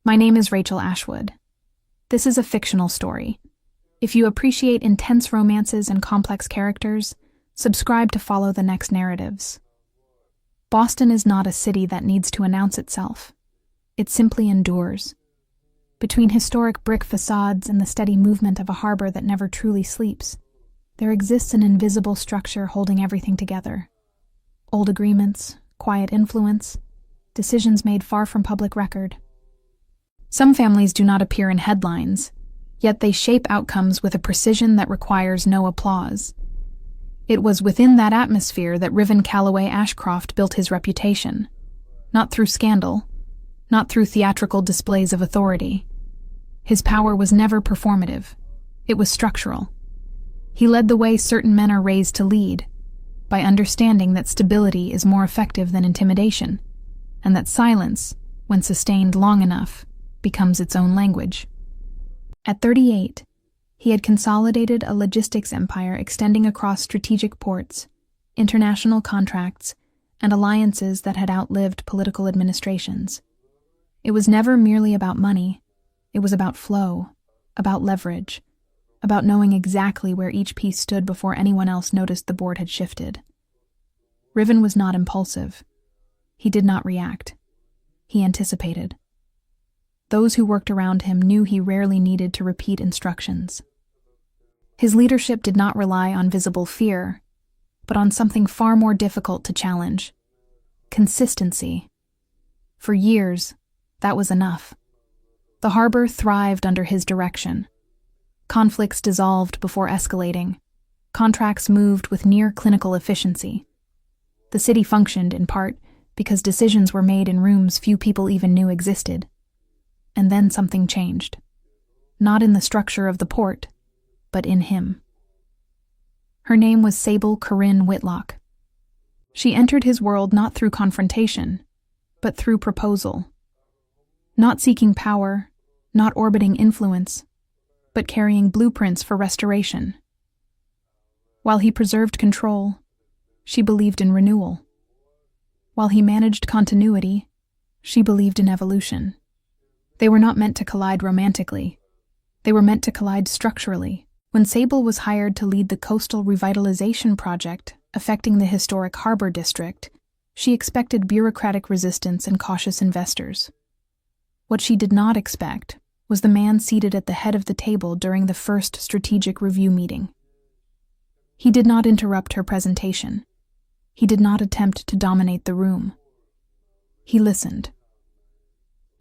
My name is Rachel Ashwood. This is a fictional story. If you appreciate intense romances and complex characters, subscribe to follow the next narratives. Boston is not a city that needs to announce itself. It simply endures. Between historic brick facades and the steady movement of a harbor that never truly sleeps, there exists an invisible structure holding everything together. Old agreements, quiet influence, decisions made far from public record. Some families do not appear in headlines, yet they shape outcomes with a precision that requires no applause. It was within that atmosphere that Riven Calloway Ashcroft built his reputation. Not through scandal, not through theatrical displays of authority. His power was never performative. It was structural. He led the way certain men are raised to lead, by understanding that stability is more effective than intimidation, and that silence, when sustained long enough, becomes its own language. At 38, he had consolidated a logistics empire extending across strategic ports, international contracts, and alliances that had outlived political administrations. It was never merely about money. It was about flow, about leverage, about knowing exactly where each piece stood before anyone else noticed the board had shifted. Riven was not impulsive. He did not react. He anticipated. Those who worked around him knew he rarely needed to repeat instructions. His leadership did not rely on visible fear, but on something far more difficult to challenge: consistency. For years, that was enough. The harbor thrived under his direction. Conflicts dissolved before escalating. Contracts moved with near-clinical efficiency. The city functioned, in part, because decisions were made in rooms few people even knew existed. And then something changed. Not in the structure of the port, but in him. Her name was Sable Corinne Whitlock. She entered his world not through confrontation, but through proposal. Not seeking power, not orbiting influence, but carrying blueprints for restoration. While he preserved control, she believed in renewal. While he managed continuity, she believed in evolution. They were not meant to collide romantically. They were meant to collide structurally. When Sable was hired to lead the coastal revitalization project affecting the historic harbor district, she expected bureaucratic resistance and cautious investors. What she did not expect was the man seated at the head of the table during the first strategic review meeting. He did not interrupt her presentation. He did not attempt to dominate the room. He listened.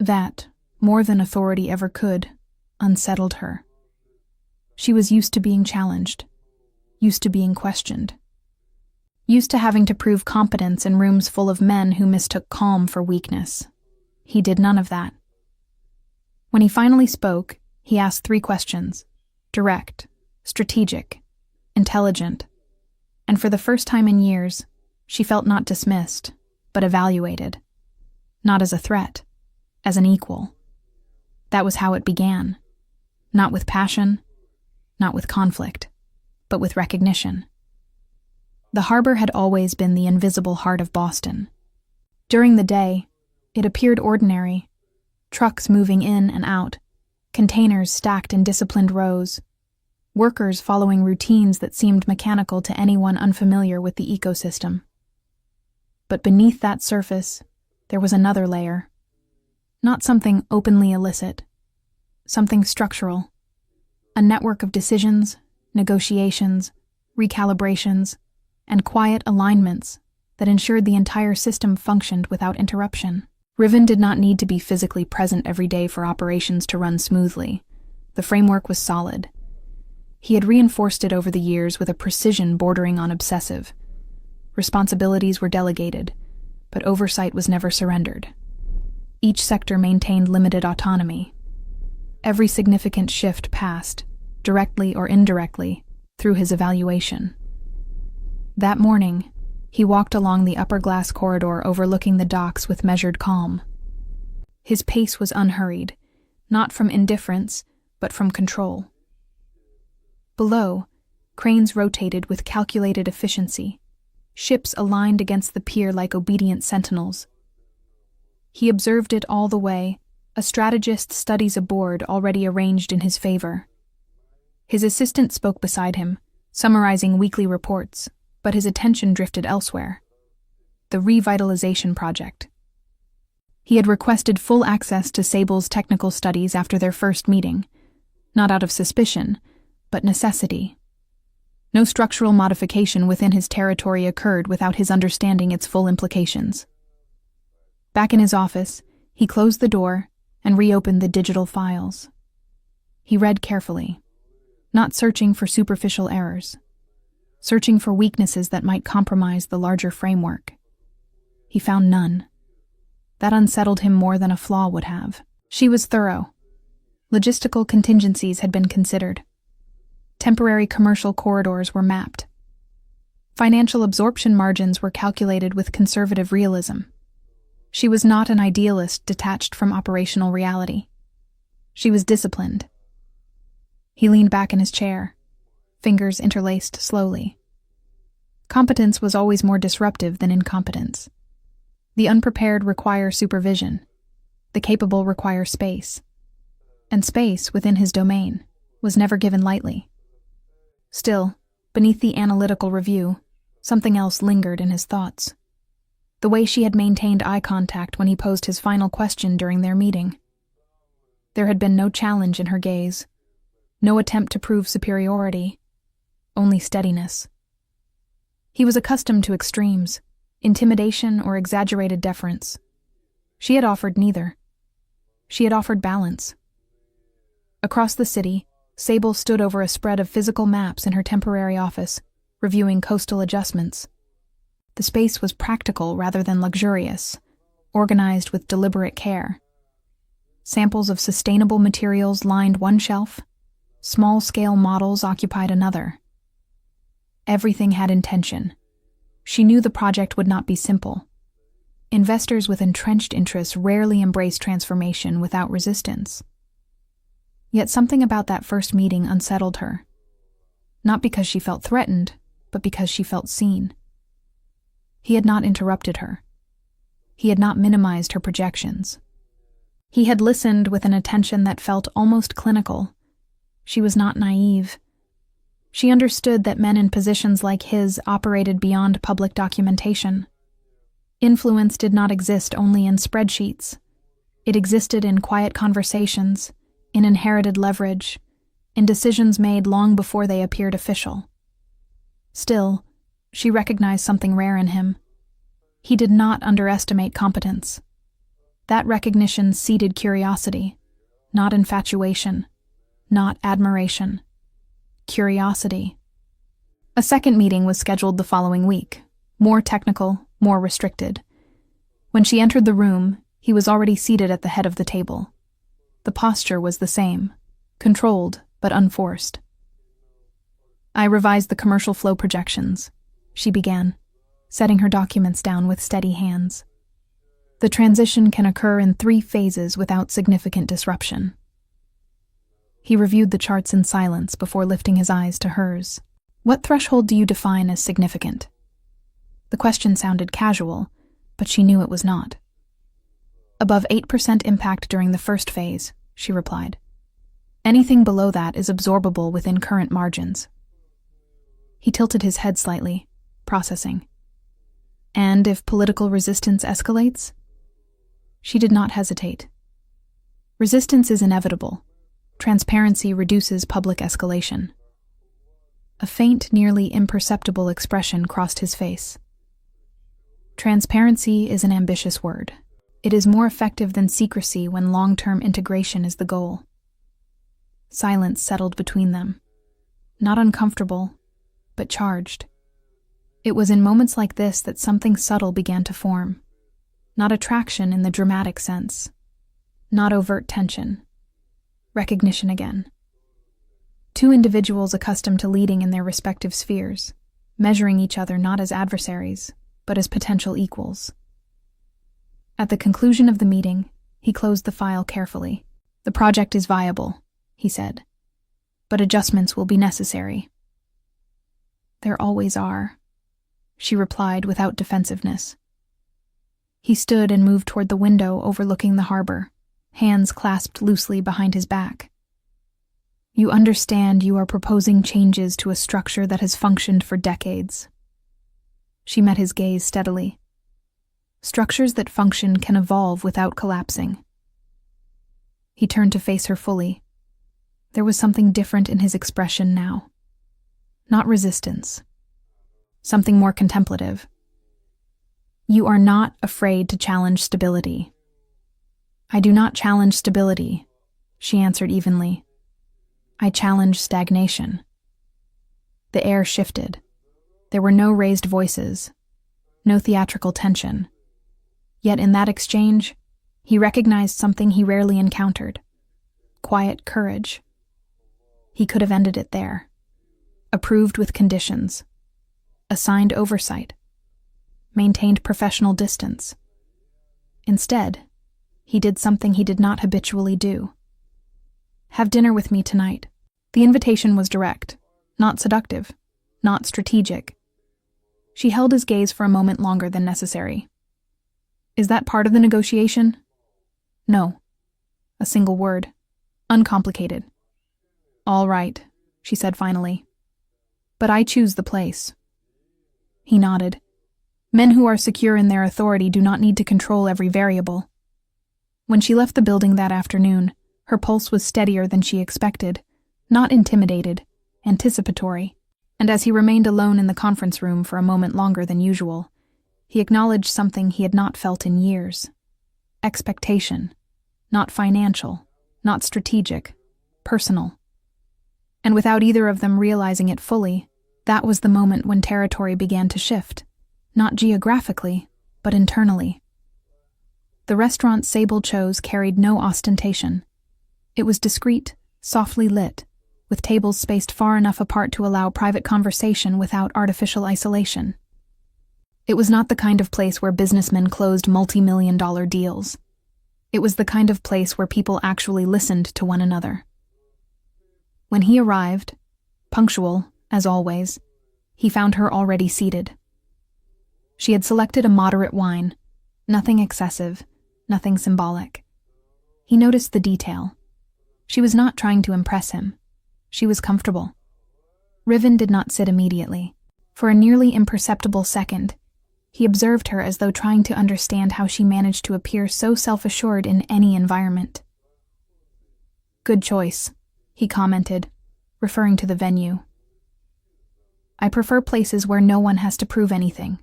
That, more than authority ever could, unsettled her. She was used to being challenged, used to being questioned, used to having to prove competence in rooms full of men who mistook calm for weakness. He did none of that. When he finally spoke, he asked 3 questions: direct, strategic, intelligent, and for the first time in years, she felt not dismissed, but evaluated, not as a threat, as an equal. That was how it began, not with passion, not with conflict, but with recognition. The harbor had always been the invisible heart of Boston. During the day, it appeared ordinary: trucks moving in and out, containers stacked in disciplined rows, workers following routines that seemed mechanical to anyone unfamiliar with the ecosystem. But beneath that surface, there was another layer. Not something openly illicit, something structural. A network of decisions, negotiations, recalibrations, and quiet alignments that ensured the entire system functioned without interruption. Riven did not need to be physically present every day for operations to run smoothly. The framework was solid. He had reinforced it over the years with a precision bordering on obsessive. Responsibilities were delegated, but oversight was never surrendered. Each sector maintained limited autonomy. Every significant shift passed, directly or indirectly, through his evaluation. That morning, he walked along the upper glass corridor overlooking the docks with measured calm. His pace was unhurried, not from indifference, but from control. Below, cranes rotated with calculated efficiency. Ships aligned against the pier like obedient sentinels. He observed it all the way, A strategist studies a board already arranged in his favor. His assistant spoke beside him, summarizing weekly reports, but his attention drifted elsewhere. The revitalization project. He had requested full access to Sable's technical studies after their first meeting, not out of suspicion, but necessity. No structural modification within his territory occurred without his understanding its full implications. Back in his office, he closed the door and reopened the digital files. He read carefully, not searching for superficial errors, searching for weaknesses that might compromise the larger framework. He found none. That unsettled him more than a flaw would have. She was thorough. Logistical contingencies had been considered. Temporary commercial corridors were mapped. Financial absorption margins were calculated with conservative realism. She was not an idealist detached from operational reality. She was disciplined. He leaned back in his chair, fingers interlaced slowly. Competence was always more disruptive than incompetence. The unprepared require supervision. The capable require space. And space, within his domain, was never given lightly. Still, beneath the analytical review, something else lingered in his thoughts. The way she had maintained eye contact when he posed his final question during their meeting. There had been no challenge in her gaze, no attempt to prove superiority, only steadiness. He was accustomed to extremes, intimidation or exaggerated deference. She had offered neither. She had offered balance. Across the city, Sable stood over a spread of physical maps in her temporary office, reviewing coastal adjustments. The space was practical rather than luxurious, organized with deliberate care. Samples of sustainable materials lined one shelf, small-scale models occupied another. Everything had intention. She knew the project would not be simple. Investors with entrenched interests rarely embrace transformation without resistance. Yet something about that first meeting unsettled her. Not because she felt threatened, but because she felt seen. He had not interrupted her. He had not minimized her projections. He had listened with an attention that felt almost clinical. She was not naive. She understood that men in positions like his operated beyond public documentation. Influence did not exist only in spreadsheets. It existed in quiet conversations, in inherited leverage, in decisions made long before they appeared official. Still, she recognized something rare in him. He did not underestimate competence. That recognition seeded curiosity, not infatuation, not admiration. Curiosity. A second meeting was scheduled the following week, more technical, more restricted. When she entered the room, he was already seated at the head of the table. The posture was the same, controlled but unforced. I revised the commercial flow projections, she began, setting her documents down with steady hands. The transition can occur in 3 phases without significant disruption. He reviewed the charts in silence before lifting his eyes to hers. What threshold do you define as significant? The question sounded casual, but she knew it was not. Above 8% impact during the first phase, she replied. Anything below that is absorbable within current margins. He tilted his head slightly, processing. And if political resistance escalates? She did not hesitate. Resistance is inevitable. Transparency reduces public escalation. A faint, nearly imperceptible expression crossed his face. Transparency is an ambitious word. It is more effective than secrecy when long-term integration is the goal. Silence settled between them. Not uncomfortable, but charged. It was in moments like this that something subtle began to form. Not attraction in the dramatic sense. Not overt tension. Recognition again. 2 individuals accustomed to leading in their respective spheres, measuring each other not as adversaries, but as potential equals. At the conclusion of the meeting, he closed the file carefully. The project is viable, he said, but adjustments will be necessary. There always are, she replied without defensiveness. He stood and moved toward the window overlooking the harbor, hands clasped loosely behind his back. You understand you are proposing changes to a structure that has functioned for decades. She met his gaze steadily. Structures that function can evolve without collapsing. He turned to face her fully. There was something different in his expression now. Not resistance. Something more contemplative. You are not afraid to challenge stability. I do not challenge stability, she answered evenly. I challenge stagnation. The air shifted. There were no raised voices, no theatrical tension. Yet in that exchange, he recognized something he rarely encountered: quiet courage. He could have ended it there, approved with conditions, assigned oversight, maintained professional distance. Instead, he did something he did not habitually do. Have dinner with me tonight. The invitation was direct, not seductive, not strategic. She held his gaze for a moment longer than necessary. Is that part of the negotiation? No. A single word. Uncomplicated. All right, she said finally. But I choose the place. He nodded. Men who are secure in their authority do not need to control every variable. When she left the building that afternoon, her pulse was steadier than she expected, not intimidated, anticipatory. And as he remained alone in the conference room for a moment longer than usual, he acknowledged something he had not felt in years. Expectation. Not financial, not strategic, personal. And without either of them realizing it fully, that was the moment when territory began to shift, not geographically, but internally. The restaurant Sable chose carried no ostentation. It was discreet, softly lit, with tables spaced far enough apart to allow private conversation without artificial isolation. It was not the kind of place where businessmen closed multi-million-dollar deals. It was the kind of place where people actually listened to one another. When he arrived, punctual, as always, he found her already seated. She had selected a moderate wine, nothing excessive, nothing symbolic. He noticed the detail. She was not trying to impress him. She was comfortable. Riven did not sit immediately. For a nearly imperceptible second, he observed her as though trying to understand how she managed to appear so self-assured in any environment. Good choice, he commented, referring to the venue. I prefer places where no one has to prove anything,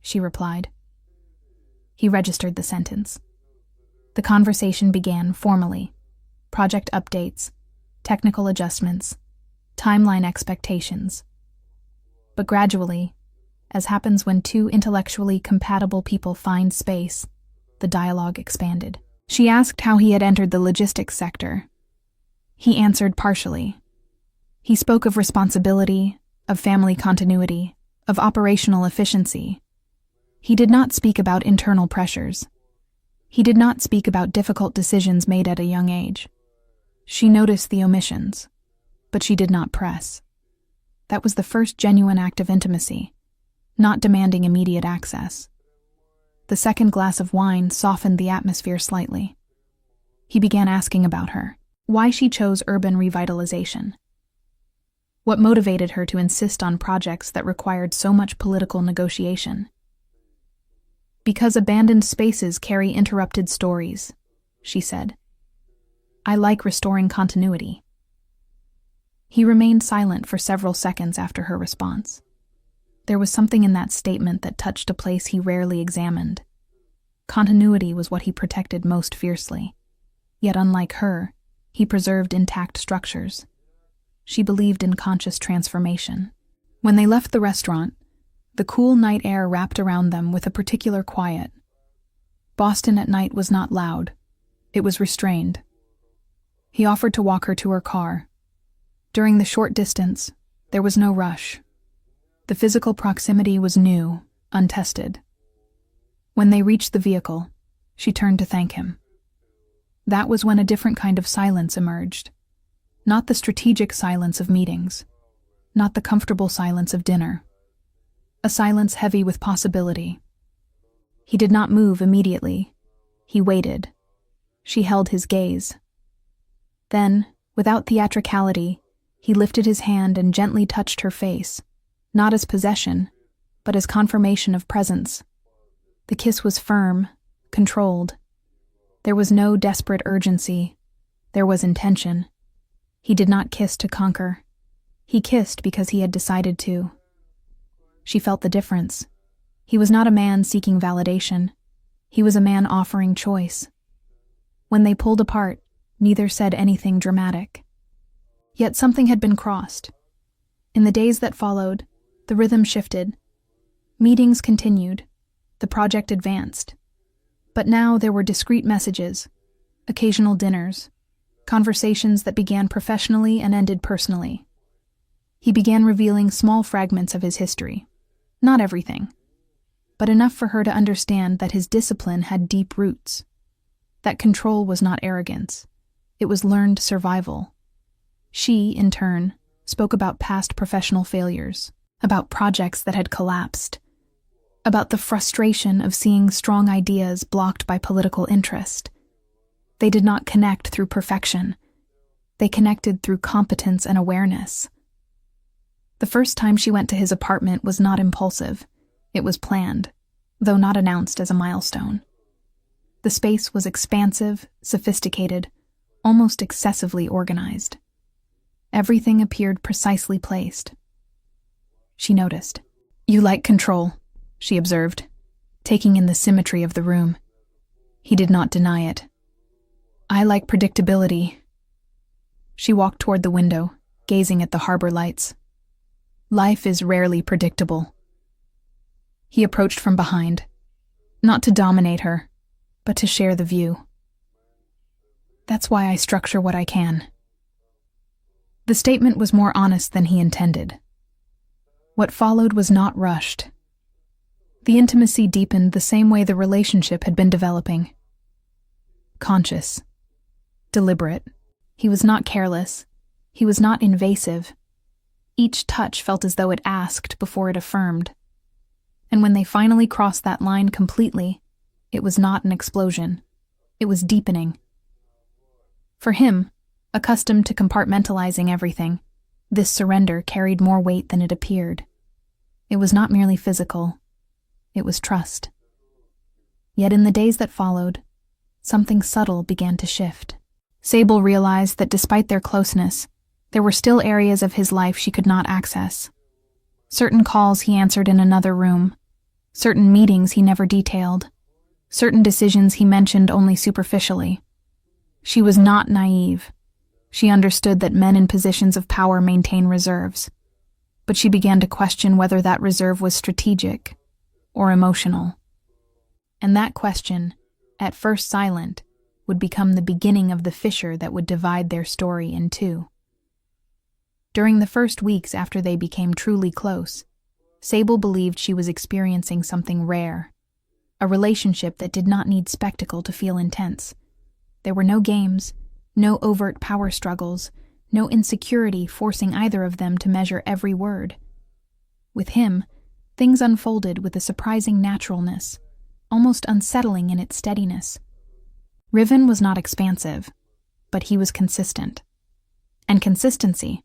she replied. He registered the sentence. The conversation began formally. Project updates, technical adjustments, timeline expectations. But gradually, as happens when two intellectually compatible people find space, the dialogue expanded. She asked how he had entered the logistics sector. He answered partially. He spoke of responsibility, of family continuity, of operational efficiency. He did not speak about internal pressures. He did not speak about difficult decisions made at a young age. She noticed the omissions, but she did not press. That was the first genuine act of intimacy, not demanding immediate access. The second glass of wine softened the atmosphere slightly. He began asking about her, why she chose urban revitalization. What motivated her to insist on projects that required so much political negotiation? Because abandoned spaces carry interrupted stories, she said. I like restoring continuity. He remained silent for several seconds after her response. There was something in that statement that touched a place he rarely examined. Continuity was what he protected most fiercely. Yet unlike her, he preserved intact structures. She believed in conscious transformation. When they left the restaurant, the cool night air wrapped around them with a particular quiet. Boston at night was not loud. It was restrained. He offered to walk her to her car. During the short distance, there was no rush. The physical proximity was new, untested. When they reached the vehicle, she turned to thank him. That was when a different kind of silence emerged. Not the strategic silence of meetings, not the comfortable silence of dinner. A silence heavy with possibility. He did not move immediately. He waited. She held his gaze. Then, without theatricality, he lifted his hand and gently touched her face, not as possession, but as confirmation of presence. The kiss was firm, controlled. There was no desperate urgency. There was intention. He did not kiss to conquer. He kissed because he had decided to. She felt the difference. He was not a man seeking validation. He was a man offering choice. When they pulled apart, neither said anything dramatic. Yet something had been crossed. In the days that followed, the rhythm shifted. Meetings continued. The project advanced. But now there were discreet messages, occasional dinners, conversations that began professionally and ended personally. He began revealing small fragments of his history. Not everything, but enough for her to understand that his discipline had deep roots. That control was not arrogance. It was learned survival. She, in turn, spoke about past professional failures, about projects that had collapsed, about the frustration of seeing strong ideas blocked by political interest. They did not connect through perfection. They connected through competence and awareness. The first time she went to his apartment was not impulsive. It was planned, though not announced as a milestone. The space was expansive, sophisticated, almost excessively organized. Everything appeared precisely placed. She noticed. "You like control," she observed, taking in the symmetry of the room. He did not deny it. "I like predictability." She walked toward the window, gazing at the harbor lights. "Life is rarely predictable." He approached from behind, not to dominate her, but to share the view. "That's why I structure what I can." The statement was more honest than he intended. What followed was not rushed. The intimacy deepened the same way the relationship had been developing. Conscious. Deliberate. He was not careless. He was not invasive. Each touch felt as though it asked before it affirmed. And when they finally crossed that line completely, it was not an explosion. It was deepening. For him, accustomed to compartmentalizing everything, this surrender carried more weight than it appeared. It was not merely physical. It was trust. Yet in the days that followed, something subtle began to shift. Sable realized that despite their closeness, there were still areas of his life she could not access. Certain calls he answered in another room, certain meetings he never detailed, certain decisions he mentioned only superficially. She was not naive. She understood that men in positions of power maintain reserves, but she began to question whether that reserve was strategic or emotional. And that question, at first silent, would become the beginning of the fissure that would divide their story in two. During the first weeks after they became truly close, Sable believed she was experiencing something rare, a relationship that did not need spectacle to feel intense. There were no games, no overt power struggles, no insecurity forcing either of them to measure every word. With him, things unfolded with a surprising naturalness, almost unsettling in its steadiness. Riven was not expansive, but he was consistent. And consistency,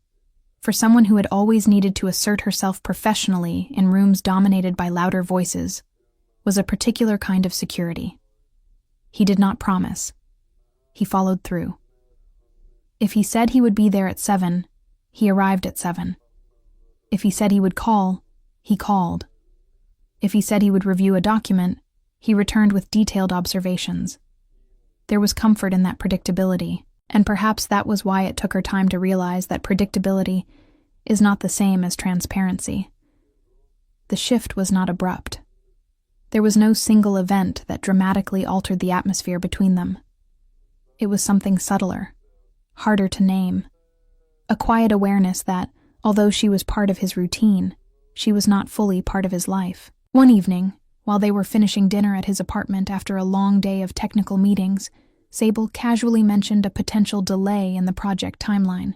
for someone who had always needed to assert herself professionally in rooms dominated by louder voices, was a particular kind of security. He did not promise. He followed through. If he said he would be there at 7, he arrived at 7. If he said he would call, he called. If he said he would review a document, he returned with detailed observations. There was comfort in that predictability, and perhaps that was why it took her time to realize that predictability is not the same as transparency. The shift was not abrupt. There was no single event that dramatically altered the atmosphere between them. It was something subtler, harder to name. A quiet awareness that, although she was part of his routine, she was not fully part of his life. One evening, while they were finishing dinner at his apartment after a long day of technical meetings, Sable casually mentioned a potential delay in the project timeline.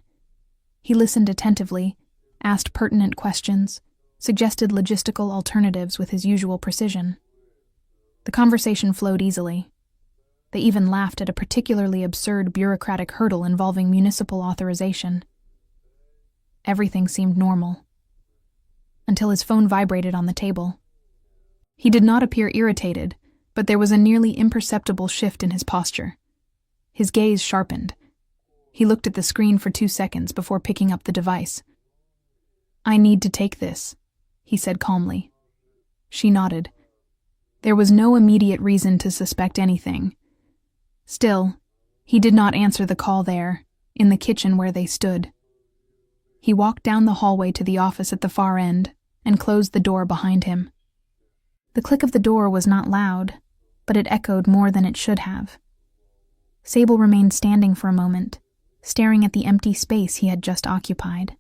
He listened attentively, asked pertinent questions, suggested logistical alternatives with his usual precision. The conversation flowed easily. They even laughed at a particularly absurd bureaucratic hurdle involving municipal authorization. Everything seemed normal, until his phone vibrated on the table. He did not appear irritated, but there was a nearly imperceptible shift in his posture. His gaze sharpened. He looked at the screen for 2 seconds before picking up the device. "I need to take this," he said calmly. She nodded. There was no immediate reason to suspect anything. Still, he did not answer the call there, in the kitchen where they stood. He walked down the hallway to the office at the far end and closed the door behind him. The click of the door was not loud, but it echoed more than it should have. Sable remained standing for a moment, staring at the empty space he had just occupied.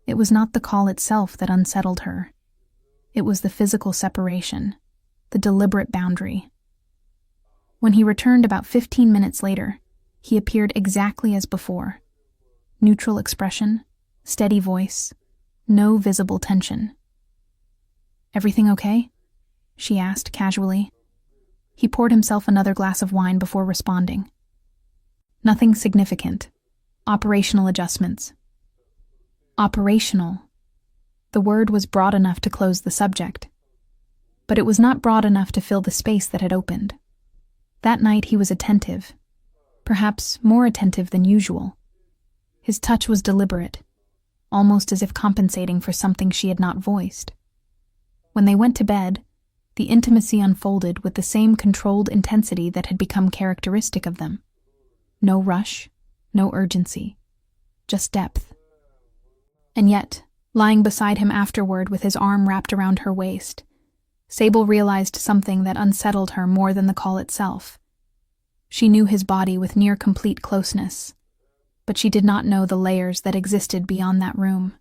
It was not the call itself that unsettled her. It was the physical separation, the deliberate boundary. When he returned about 15 minutes later, he appeared exactly as before. Neutral expression, steady voice, no visible tension. "Everything okay?" she asked casually. He poured himself another glass of wine before responding. "Nothing significant. Operational adjustments." Operational. The word was broad enough to close the subject, but it was not broad enough to fill the space that had opened. That night he was attentive, perhaps more attentive than usual. His touch was deliberate, almost as if compensating for something she had not voiced. When they went to bed, the intimacy unfolded with the same controlled intensity that had become characteristic of them. No rush, no urgency, just depth. And yet, lying beside him afterward with his arm wrapped around her waist, Sable realized something that unsettled her more than the call itself. She knew his body with near complete closeness, but she did not know the layers that existed beyond that room.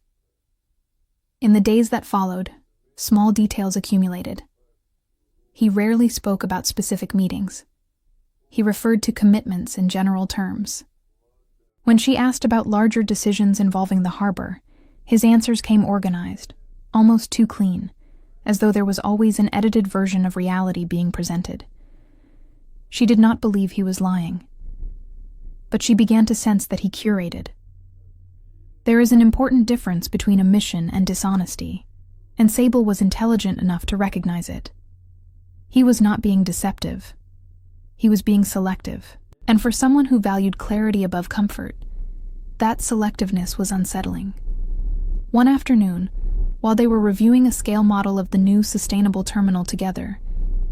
In the days that followed, small details accumulated. He rarely spoke about specific meetings. He referred to commitments in general terms. When she asked about larger decisions involving the harbor, his answers came organized, almost too clean, as though there was always an edited version of reality being presented. She did not believe he was lying, but she began to sense that he curated. There is an important difference between omission and dishonesty, and Sable was intelligent enough to recognize it. He was not being deceptive. He was being selective, and for someone who valued clarity above comfort, that selectiveness was unsettling. One afternoon, while they were reviewing a scale model of the new sustainable terminal together,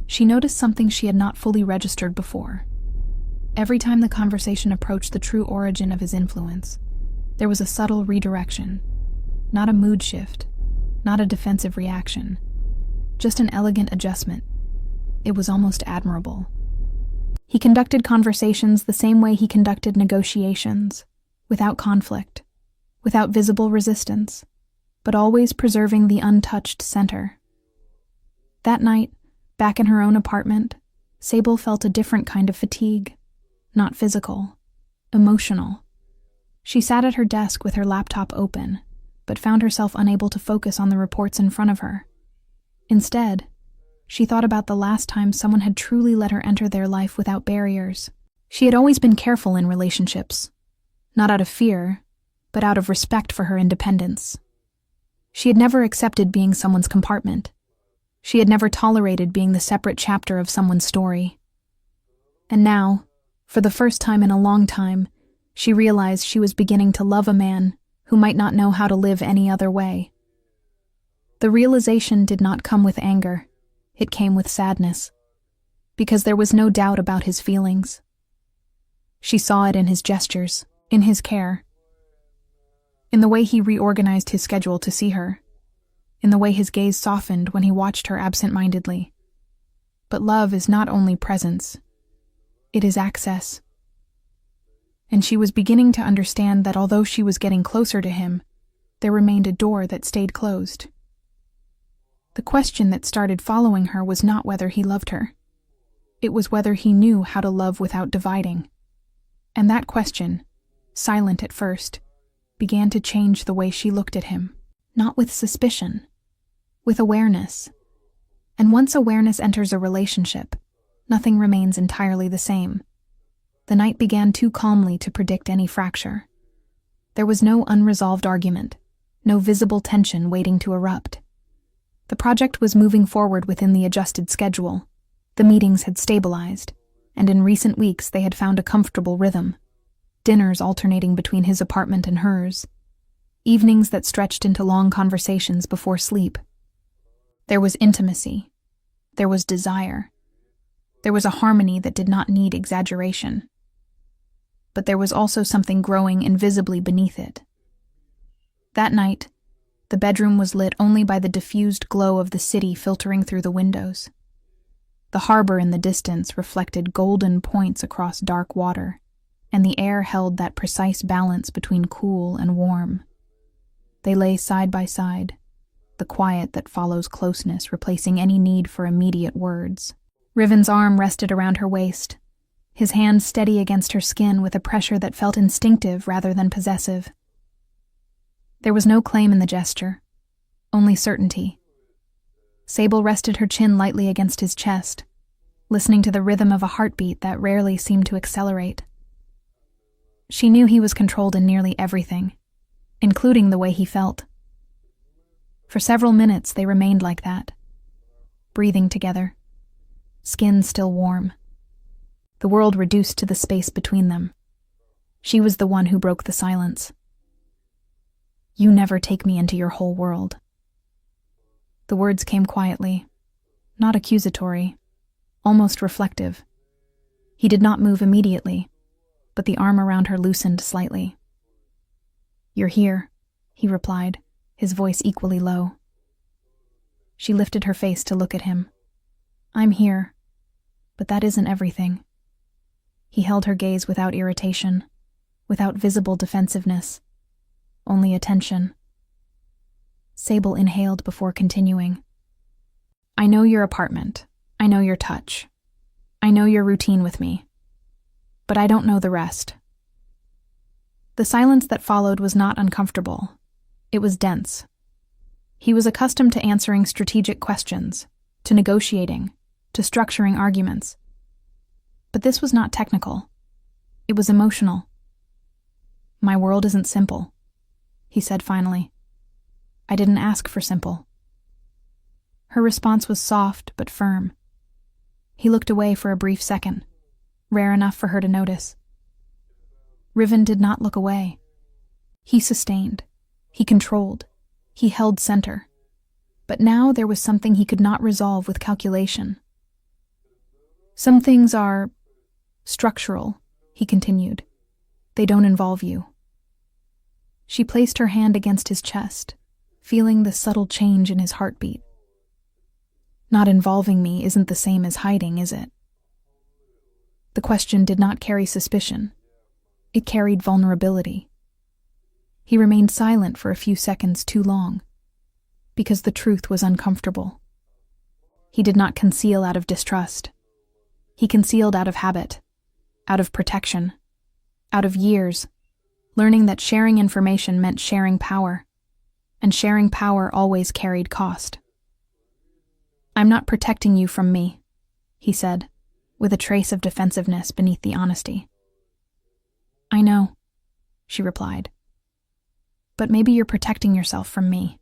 she noticed something she had not fully registered before. Every time the conversation approached the true origin of his influence, there was a subtle redirection. Not a mood shift, not a defensive reaction, just an elegant adjustment. It was almost admirable. He conducted conversations the same way he conducted negotiations, without conflict, without visible resistance, but always preserving the untouched center. That night, back in her own apartment, Sable felt a different kind of fatigue, not physical, emotional. She sat at her desk with her laptop open, but found herself unable to focus on the reports in front of her. Instead, she thought about the last time someone had truly let her enter their life without barriers. She had always been careful in relationships, not out of fear, but out of respect for her independence. She had never accepted being someone's compartment. She had never tolerated being the separate chapter of someone's story. And now, for the first time in a long time, she realized she was beginning to love a man who might not know how to live any other way. The realization did not come with anger. It came with sadness, because there was no doubt about his feelings. She saw it in his gestures, in his care, in the way he reorganized his schedule to see her, in the way his gaze softened when he watched her absent-mindedly. But love is not only presence, it is access. And she was beginning to understand that although she was getting closer to him, there remained a door that stayed closed. The question that started following her was not whether he loved her. It was whether he knew how to love without dividing. And that question, silent at first, began to change the way she looked at him, not with suspicion, with awareness. And once awareness enters a relationship, Nothing remains entirely the same. The night began too calmly to predict any fracture. There was no unresolved argument, no visible tension waiting to erupt. The project was moving forward within the adjusted schedule. The meetings had stabilized, and in recent weeks they had found a comfortable rhythm. Dinners alternating between his apartment and hers. Evenings that stretched into long conversations before sleep. There was intimacy. There was desire. There was a harmony that did not need exaggeration. But there was also something growing invisibly beneath it. That night, the bedroom was lit only by the diffused glow of the city filtering through the windows. The harbor in the distance reflected golden points across dark water, and the air held that precise balance between cool and warm. They lay side by side, the quiet that follows closeness replacing any need for immediate words. Riven's arm rested around her waist, his hand steady against her skin with a pressure that felt instinctive rather than possessive. There was no claim in the gesture, only certainty. Sable rested her chin lightly against his chest, listening to the rhythm of a heartbeat that rarely seemed to accelerate. She knew he was controlled in nearly everything, including the way he felt. For several minutes they remained like that, breathing together, skin still warm. The world reduced to the space between them. She was the one who broke the silence. "You never take me into your whole world." The words came quietly, not accusatory, almost reflective. He did not move immediately, but the arm around her loosened slightly. "You're here," he replied, his voice equally low. She lifted her face to look at him. "I'm here, but that isn't everything." He held her gaze without irritation, without visible defensiveness, only attention. Sable inhaled before continuing. "I know your apartment. I know your touch. I know your routine with me. But I don't know the rest." The silence that followed was not uncomfortable. It was dense. He was accustomed to answering strategic questions, to negotiating, to structuring arguments. But this was not technical. It was emotional. "My world isn't simple," he said finally. "I didn't ask for simple." Her response was soft but firm. He looked away for a brief second, rare enough for her to notice. Riven did not look away. He sustained. He controlled. He held center. But now there was something he could not resolve with calculation. "Some things are structural," he continued. "They don't involve you." She placed her hand against his chest, feeling the subtle change in his heartbeat. "Not involving me isn't the same as hiding, is it?" The question did not carry suspicion. It carried vulnerability. He remained silent for a few seconds too long, because the truth was uncomfortable. He did not conceal out of distrust. He concealed out of habit, out of protection, out of years, learning that sharing information meant sharing power, and sharing power always carried cost. "I'm not protecting you from me," he said, with a trace of defensiveness beneath the honesty. "I know," she replied. "But maybe you're protecting yourself from me."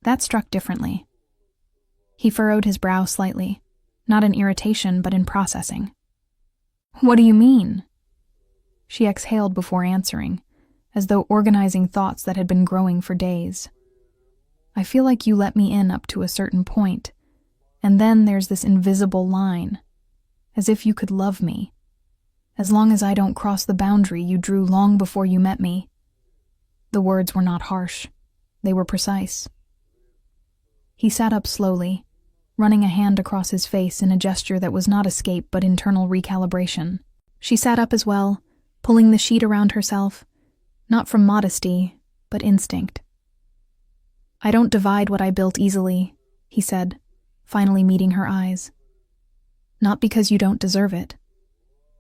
That struck differently. He furrowed his brow slightly, not in irritation but in processing. "What do you mean?" She exhaled before answering, as though organizing thoughts that had been growing for days. "I feel like you let me in up to a certain point, and then there's this invisible line, as if you could love me, as long as I don't cross the boundary you drew long before you met me." The words were not harsh. They were precise. He sat up slowly, running a hand across his face in a gesture that was not escape but internal recalibration. She sat up as well, pulling the sheet around herself, not from modesty, but instinct. "I don't divide what I built easily," he said, finally meeting her eyes. "Not because you don't deserve it,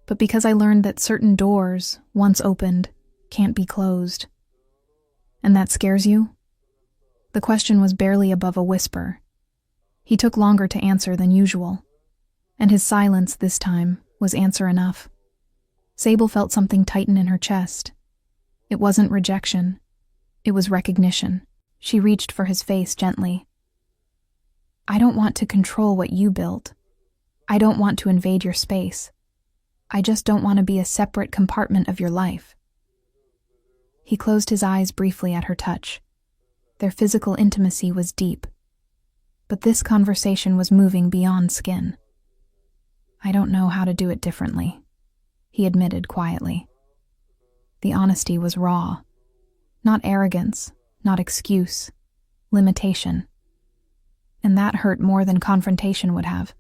but because I learned that certain doors, once opened, can't be closed." "And that scares you?" The question was barely above a whisper. He took longer to answer than usual. And his silence this time was answer enough. Sable felt something tighten in her chest. It wasn't rejection. It was recognition. She reached for his face gently. I don't want to control what you built. I don't want to invade your space. I just don't want to be a separate compartment of your life. He closed his eyes briefly at her touch. Their physical intimacy was deep. But this conversation was moving beyond skin. I don't know how to do it differently, he admitted quietly. The honesty was raw. Not arrogance, not excuse, limitation. And that hurt more than confrontation would have.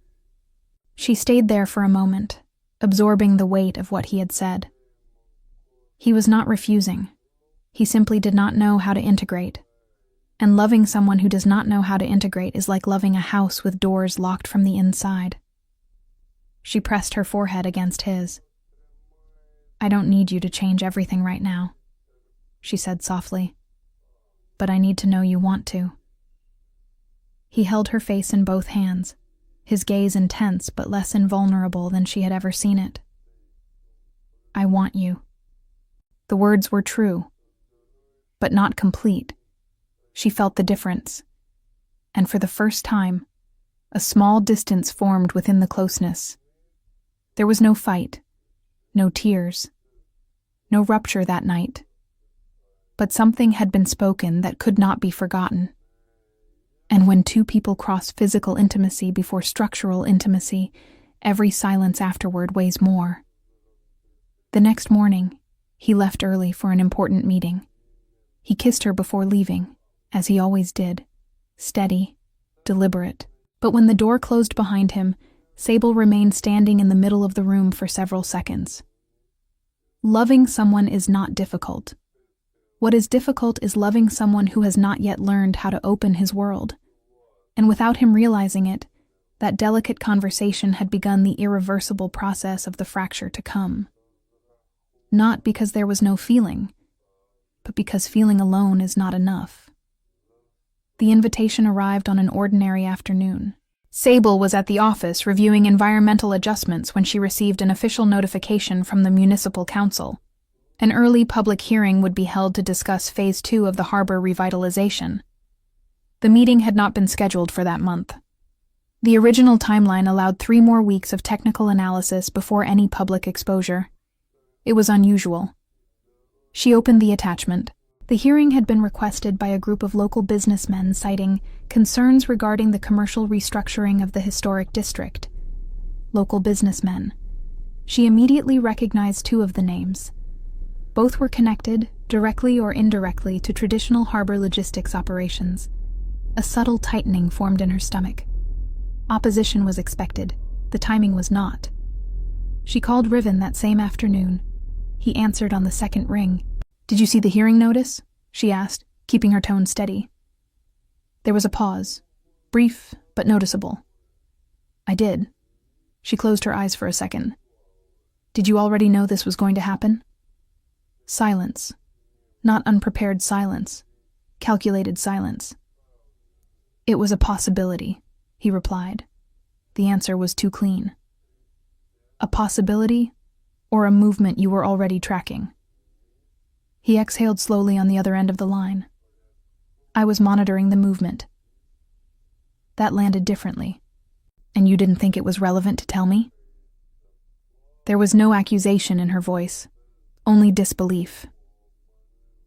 She stayed there for a moment, absorbing the weight of what he had said. He was not refusing. He simply did not know how to integrate. And loving someone who does not know how to integrate is like loving a house with doors locked from the inside. She pressed her forehead against his. I don't need you to change everything right now, she said softly. But I need to know you want to. He held her face in both hands, his gaze intense but less invulnerable than she had ever seen it. I want you. The words were true, but not complete. She felt the difference, and for the first time, a small distance formed within the closeness. There was no fight, no tears, no rupture that night. But something had been spoken that could not be forgotten. And when two people cross physical intimacy before structural intimacy, every silence afterward weighs more. The next morning, he left early for an important meeting. He kissed her before leaving, as he always did, steady, deliberate. But when the door closed behind him, Sable remained standing in the middle of the room for several seconds. Loving someone is not difficult. What is difficult is loving someone who has not yet learned how to open his world. And without him realizing it, that delicate conversation had begun the irreversible process of the fracture to come. Not because there was no feeling, but because feeling alone is not enough. The invitation arrived on an ordinary afternoon. Sable was at the office reviewing environmental adjustments when she received an official notification from the municipal council. An early public hearing would be held to discuss Phase 2 of the harbor revitalization. The meeting had not been scheduled for that month. The original timeline allowed 3 more weeks of technical analysis before any public exposure. It was unusual. She opened the attachment. The hearing had been requested by a group of local businessmen citing concerns regarding the commercial restructuring of the historic district. Local businessmen. She immediately recognized 2 of the names. Both were connected, directly or indirectly, to traditional harbor logistics operations. A subtle tightening formed in her stomach. Opposition was expected. The timing was not. She called Riven that same afternoon. He answered on the second ring. Did you see the hearing notice? She asked, keeping her tone steady. There was a pause, brief but noticeable. I did. She closed her eyes for a second. Did you already know this was going to happen? Silence. Not unprepared silence. Calculated silence. It was a possibility, he replied. The answer was too clean. A possibility or a movement you were already tracking? He exhaled slowly on the other end of the line. I was monitoring the movement. That landed differently. And you didn't think it was relevant to tell me? There was no accusation in her voice, only disbelief.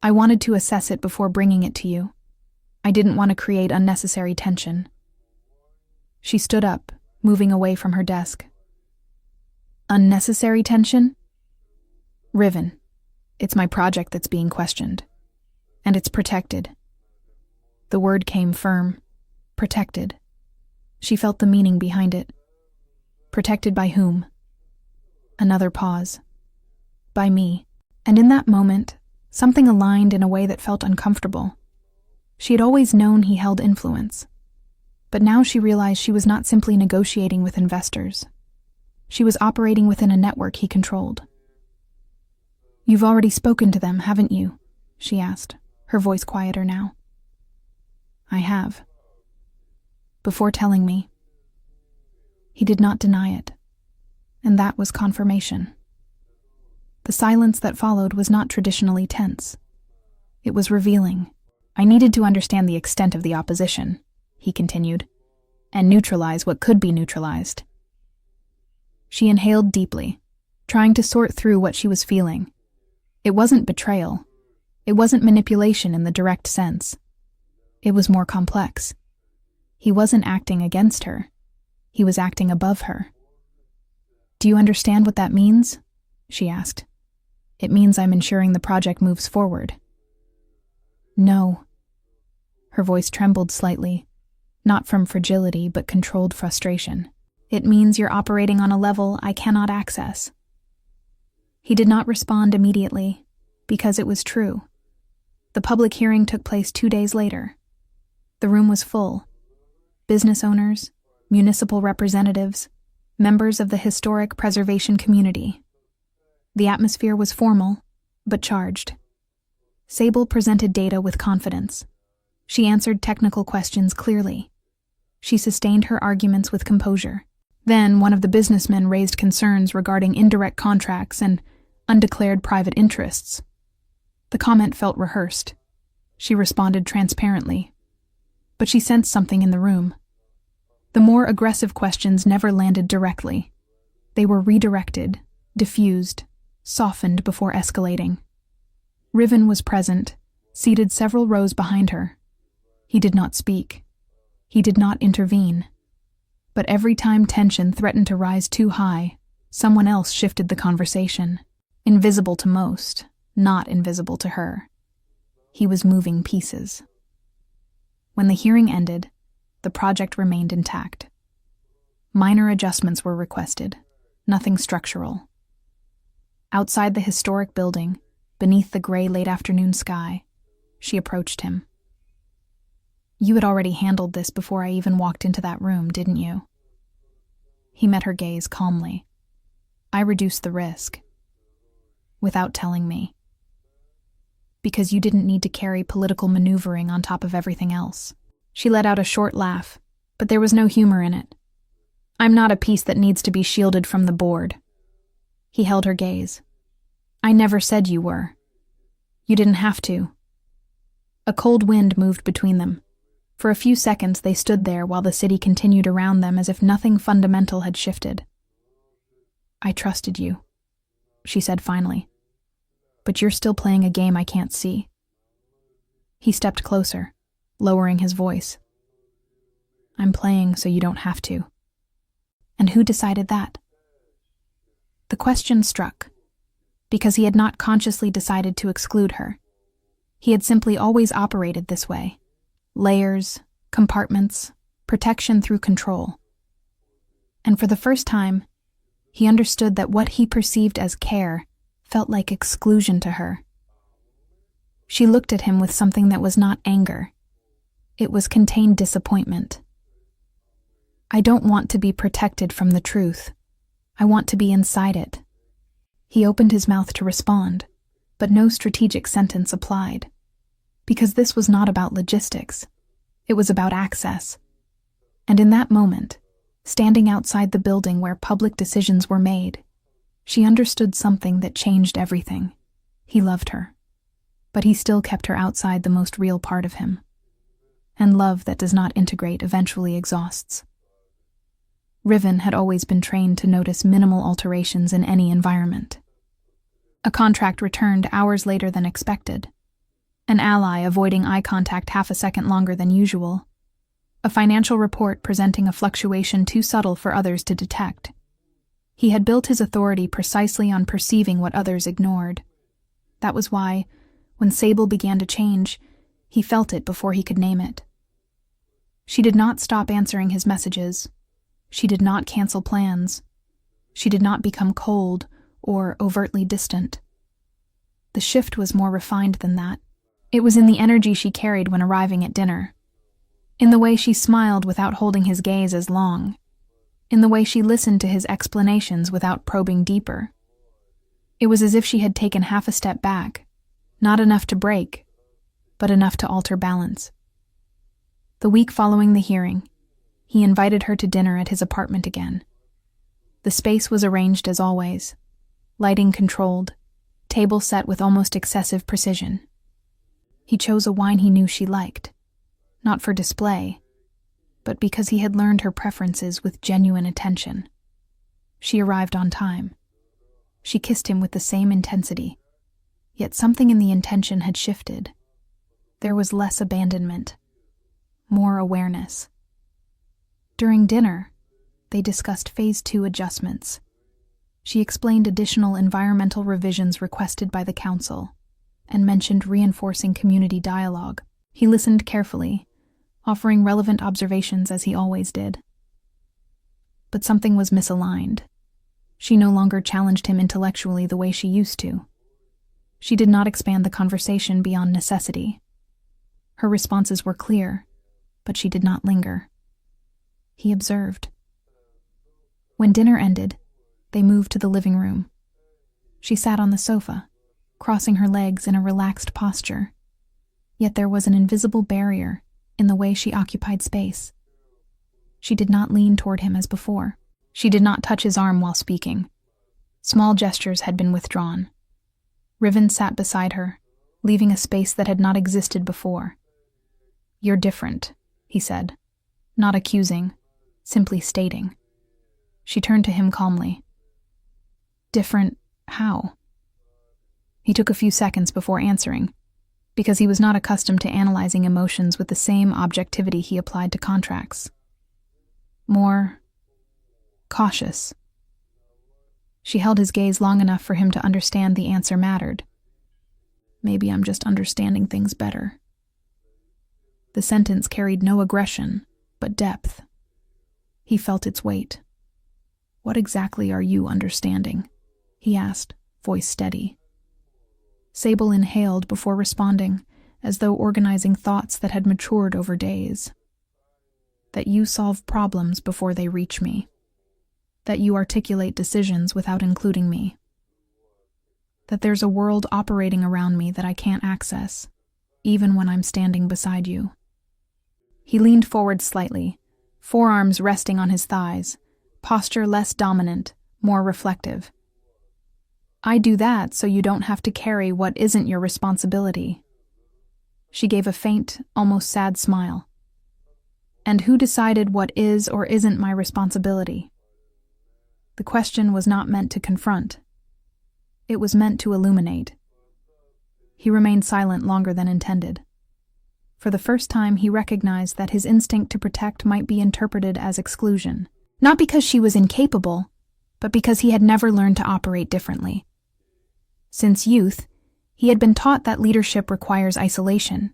I wanted to assess it before bringing it to you. I didn't want to create unnecessary tension. She stood up, moving away from her desk. Unnecessary tension? Riven. It's my project that's being questioned. And it's protected. The word came firm. Protected. She felt the meaning behind it. Protected by whom? Another pause. By me. And in that moment, something aligned in a way that felt uncomfortable. She had always known he held influence. But now she realized she was not simply negotiating with investors. She was operating within a network he controlled. You've already spoken to them, haven't you? She asked, her voice quieter now. I have. Before telling me. He did not deny it, and that was confirmation. The silence that followed was not traditionally tense. It was revealing. I needed to understand the extent of the opposition, he continued, and neutralize what could be neutralized. She inhaled deeply, trying to sort through what she was feeling. It wasn't betrayal. It wasn't manipulation in the direct sense. It was more complex. He wasn't acting against her. He was acting above her. "Do you understand what that means?" she asked. "It means I'm ensuring the project moves forward." "No." Her voice trembled slightly, not from fragility but controlled frustration. "It means you're operating on a level I cannot access." He did not respond immediately, because it was true. The public hearing took place 2 days later. The room was full. Business owners, municipal representatives, members of the historic preservation community. The atmosphere was formal, but charged. Sable presented data with confidence. She answered technical questions clearly. She sustained her arguments with composure. Then one of the businessmen raised concerns regarding indirect contracts and undeclared private interests. The comment felt rehearsed. She responded transparently. But she sensed something in the room. The more aggressive questions never landed directly. They were redirected, diffused, softened before escalating. Riven was present, seated several rows behind her. He did not speak. He did not intervene. But every time tension threatened to rise too high, someone else shifted the conversation. Invisible to most, not invisible to her. He was moving pieces. When the hearing ended, the project remained intact. Minor adjustments were requested, nothing structural. Outside the historic building, beneath the gray late-afternoon sky, she approached him. "You had already handled this before I even walked into that room, didn't you?" He met her gaze calmly. "I reduced the risk. Without telling me. Because you didn't need to carry political maneuvering on top of everything else." She let out a short laugh, but there was no humor in it. "I'm not a piece that needs to be shielded from the board." He held her gaze. "I never said you were. You didn't have to." A cold wind moved between them. For a few seconds they stood there while the city continued around them as if nothing fundamental had shifted. "I trusted you," she said finally. "But you're still playing a game I can't see." He stepped closer, lowering his voice. "I'm playing so you don't have to." "And who decided that?" The question struck, because he had not consciously decided to exclude her. He had simply always operated this way. Layers, compartments, protection through control. And for the first time, he understood that what he perceived as care felt like exclusion to her. She looked at him with something that was not anger. It was contained disappointment. "I don't want to be protected from the truth. I want to be inside it." He opened his mouth to respond, but no strategic sentence applied. Because this was not about logistics. It was about access. And in that moment, standing outside the building where public decisions were made, she understood something that changed everything. He loved her. But he still kept her outside the most real part of him. And love that does not integrate eventually exhausts. Riven had always been trained to notice minimal alterations in any environment. A contract returned hours later than expected. An ally avoiding eye contact half a second longer than usual. A financial report presenting a fluctuation too subtle for others to detect. He had built his authority precisely on perceiving what others ignored. That was why, when Sable began to change, he felt it before he could name it. She did not stop answering his messages. She did not cancel plans. She did not become cold or overtly distant. The shift was more refined than that. It was in the energy she carried when arriving at dinner. In the way she smiled without holding his gaze as long. In the way she listened to his explanations without probing deeper. It was as if she had taken half a step back, not enough to break, but enough to alter balance. The week following the hearing, He invited her to dinner at his apartment again. The space was arranged as always, lighting controlled, table set with almost excessive precision. He chose a wine he knew she liked, not for display, but because he had learned her preferences with genuine attention. She arrived on time. She kissed him with the same intensity, yet something in the intention had shifted. There was less abandonment, more awareness. During dinner, they discussed Phase 2 adjustments. She explained additional environmental revisions requested by the council and mentioned reinforcing community dialogue. He listened carefully, offering relevant observations as he always did. But something was misaligned. She no longer challenged him intellectually the way she used to. She did not expand the conversation beyond necessity. Her responses were clear, but she did not linger. He observed. When dinner ended, they moved to the living room. She sat on the sofa, crossing her legs in a relaxed posture. Yet there was an invisible barrier in the way she occupied space. She did not lean toward him as before. She did not touch his arm while speaking. Small gestures had been withdrawn. Riven sat beside her, leaving a space that had not existed before. "You're different," he said, not accusing, simply stating. She turned to him calmly. "Different how?" He took a few seconds before answering, because he was not accustomed to analyzing emotions with the same objectivity he applied to contracts. "More cautious." She held his gaze long enough for him to understand the answer mattered. "Maybe I'm just understanding things better." The sentence carried no aggression, but depth. He felt its weight. "What exactly are you understanding?" he asked, voice steady. Sable inhaled before responding, as though organizing thoughts that had matured over days. "That you solve problems before they reach me. That you articulate decisions without including me. That there's a world operating around me that I can't access, even when I'm standing beside you." He leaned forward slightly, forearms resting on his thighs, posture less dominant, more reflective. "I do that so you don't have to carry what isn't your responsibility." She gave a faint, almost sad smile. "And who decided what is or isn't my responsibility?" The question was not meant to confront. It was meant to illuminate. He remained silent longer than intended. For the first time, he recognized that his instinct to protect might be interpreted as exclusion. Not because she was incapable, but because he had never learned to operate differently. Since youth, he had been taught that leadership requires isolation,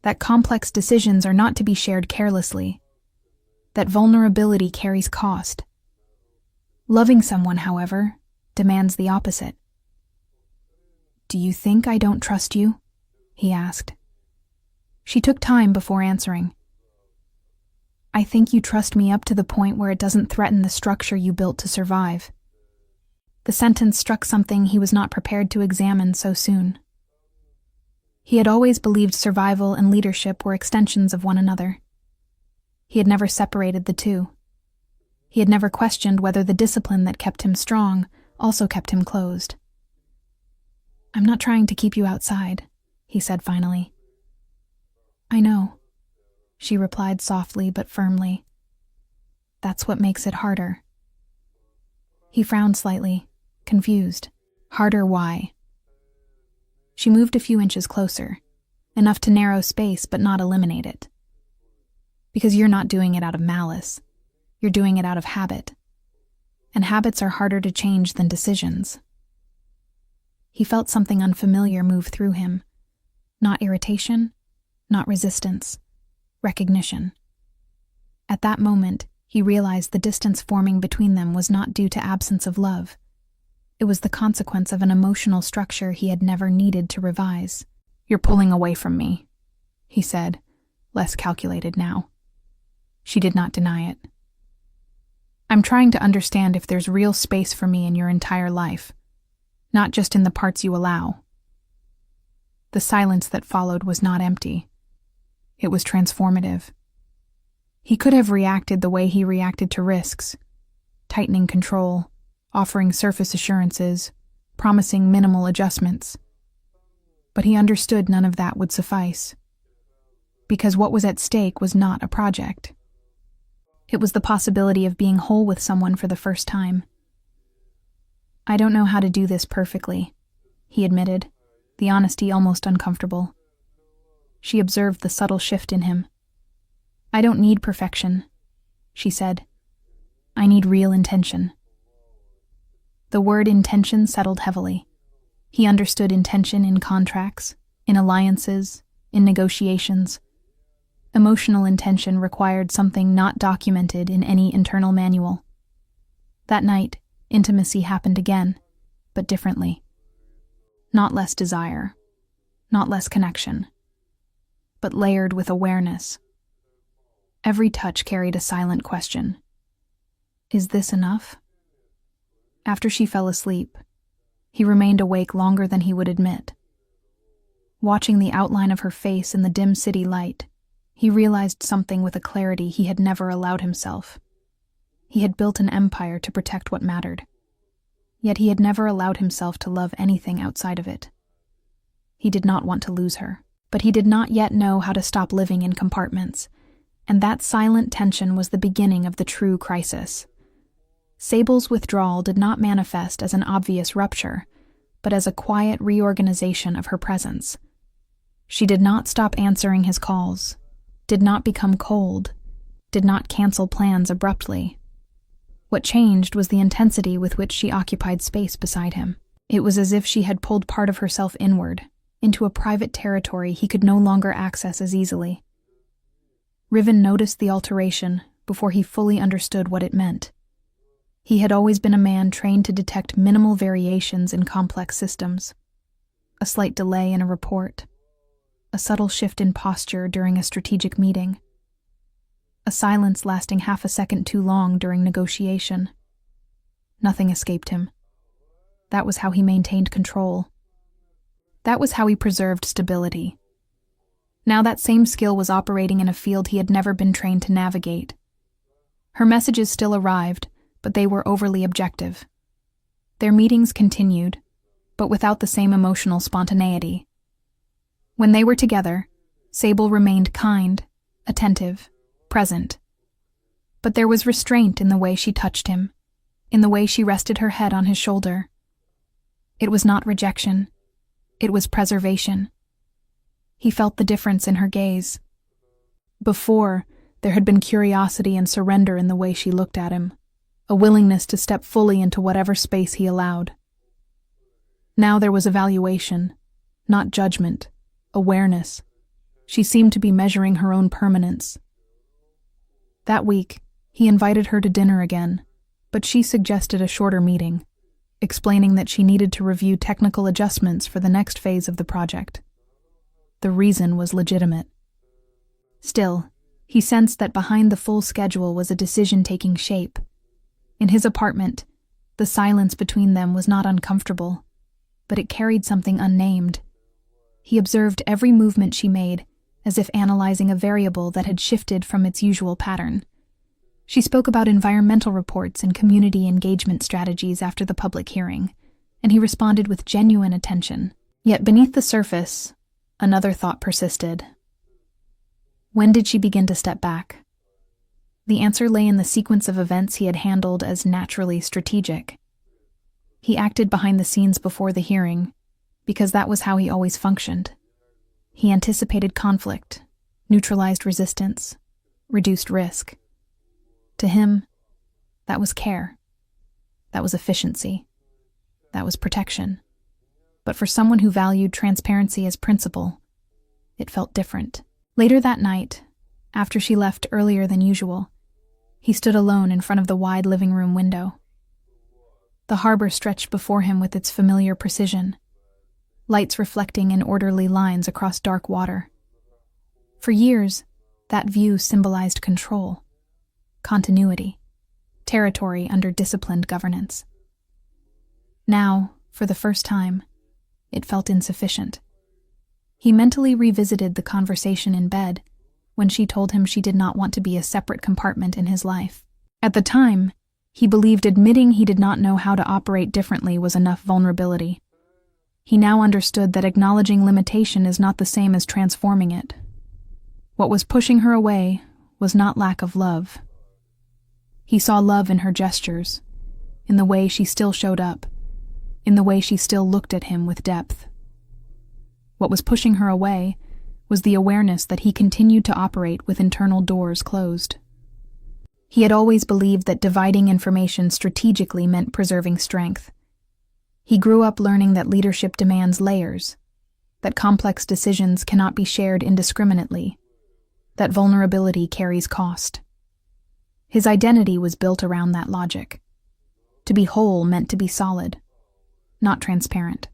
that complex decisions are not to be shared carelessly, that vulnerability carries cost. Loving someone, however, demands the opposite. "Do you think I don't trust you?" he asked. She took time before answering. "I think you trust me up to the point where it doesn't threaten the structure you built to survive." The sentence struck something he was not prepared to examine so soon. He had always believed survival and leadership were extensions of one another. He had never separated the two. He had never questioned whether the discipline that kept him strong also kept him closed. "I'm not trying to keep you outside," he said finally. "I know," she replied softly but firmly. "That's what makes it harder." He frowned slightly, confused. "Harder why?" She moved a few inches closer, enough to narrow space but not eliminate it. "Because you're not doing it out of malice. You're doing it out of habit. And habits are harder to change than decisions." He felt something unfamiliar move through him. Not irritation, not resistance, recognition. At that moment, he realized the distance forming between them was not due to absence of love. It was the consequence of an emotional structure he had never needed to revise. "You're pulling away from me," he said, less calculated now. She did not deny it. "I'm trying to understand if there's real space for me in your entire life, not just in the parts you allow." The silence that followed was not empty. It was transformative. He could have reacted the way he reacted to risks, tightening control, offering surface assurances, promising minimal adjustments. But he understood none of that would suffice. Because what was at stake was not a project. It was the possibility of being whole with someone for the first time. "I don't know how to do this perfectly," he admitted, the honesty almost uncomfortable. She observed the subtle shift in him. "I don't need perfection," she said. "I need real intention." The word intention settled heavily. He understood intention in contracts, in alliances, in negotiations. Emotional intention required something not documented in any internal manual. That night, intimacy happened again, but differently. Not less desire, not less connection, but layered with awareness. Every touch carried a silent question. Is this enough? After she fell asleep, he remained awake longer than he would admit. Watching the outline of her face in the dim city light, he realized something with a clarity he had never allowed himself. He had built an empire to protect what mattered. Yet he had never allowed himself to love anything outside of it. He did not want to lose her, but he did not yet know how to stop living in compartments, and that silent tension was the beginning of the true crisis. Sable's withdrawal did not manifest as an obvious rupture, but as a quiet reorganization of her presence. She did not stop answering his calls, did not become cold, did not cancel plans abruptly. What changed was the intensity with which she occupied space beside him. It was as if she had pulled part of herself inward, into a private territory he could no longer access as easily. Riven noticed the alteration before he fully understood what it meant. He had always been a man trained to detect minimal variations in complex systems. A slight delay in a report, a subtle shift in posture during a strategic meeting, a silence lasting half a second too long during negotiation. Nothing escaped him. That was how he maintained control. That was how he preserved stability. Now that same skill was operating in a field he had never been trained to navigate. Her messages still arrived, but they were overly objective. Their meetings continued, but without the same emotional spontaneity. When they were together, Sable remained kind, attentive, present. But there was restraint in the way she touched him, in the way she rested her head on his shoulder. It was not rejection. It was preservation. He felt the difference in her gaze. Before, there had been curiosity and surrender in the way she looked at him, a willingness to step fully into whatever space he allowed. Now there was evaluation, not judgment, awareness. She seemed to be measuring her own permanence. That week, he invited her to dinner again, but she suggested a shorter meeting, explaining that she needed to review technical adjustments for the next phase of the project. The reason was legitimate. Still, he sensed that behind the full schedule was a decision taking shape. In his apartment, the silence between them was not uncomfortable, but it carried something unnamed. He observed every movement she made, as if analyzing a variable that had shifted from its usual pattern. She spoke about environmental reports and community engagement strategies after the public hearing, and he responded with genuine attention. Yet beneath the surface, another thought persisted. When did she begin to step back? The answer lay in the sequence of events he had handled as naturally strategic. He acted behind the scenes before the hearing, because that was how he always functioned. He anticipated conflict, neutralized resistance, reduced risk. To him, that was care. That was efficiency. That was protection. But for someone who valued transparency as principle, it felt different. Later that night, after she left earlier than usual, he stood alone in front of the wide living room window. The harbor stretched before him with its familiar precision, lights reflecting in orderly lines across dark water. For years, that view symbolized control, continuity, territory under disciplined governance. Now, for the first time, it felt insufficient. He mentally revisited the conversation in bed, when she told him she did not want to be a separate compartment in his life. At the time, he believed admitting he did not know how to operate differently was enough vulnerability. He now understood that acknowledging limitation is not the same as transforming it. What was pushing her away was not lack of love. He saw love in her gestures, in the way she still showed up, in the way she still looked at him with depth. What was pushing her away was the awareness that he continued to operate with internal doors closed. He had always believed that dividing information strategically meant preserving strength. He grew up learning that leadership demands layers, that complex decisions cannot be shared indiscriminately, that vulnerability carries cost. His identity was built around that logic. To be whole meant to be solid, not transparent.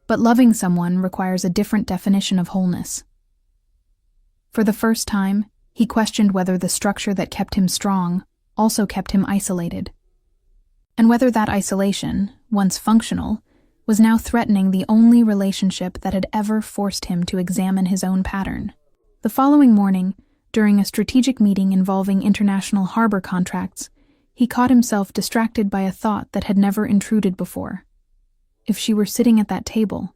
But loving someone requires a different definition of wholeness. For the first time, he questioned whether the structure that kept him strong also kept him isolated, and whether that isolation, once functional, was now threatening the only relationship that had ever forced him to examine his own pattern. The following morning, during a strategic meeting involving international harbor contracts, he caught himself distracted by a thought that had never intruded before. If she were sitting at that table,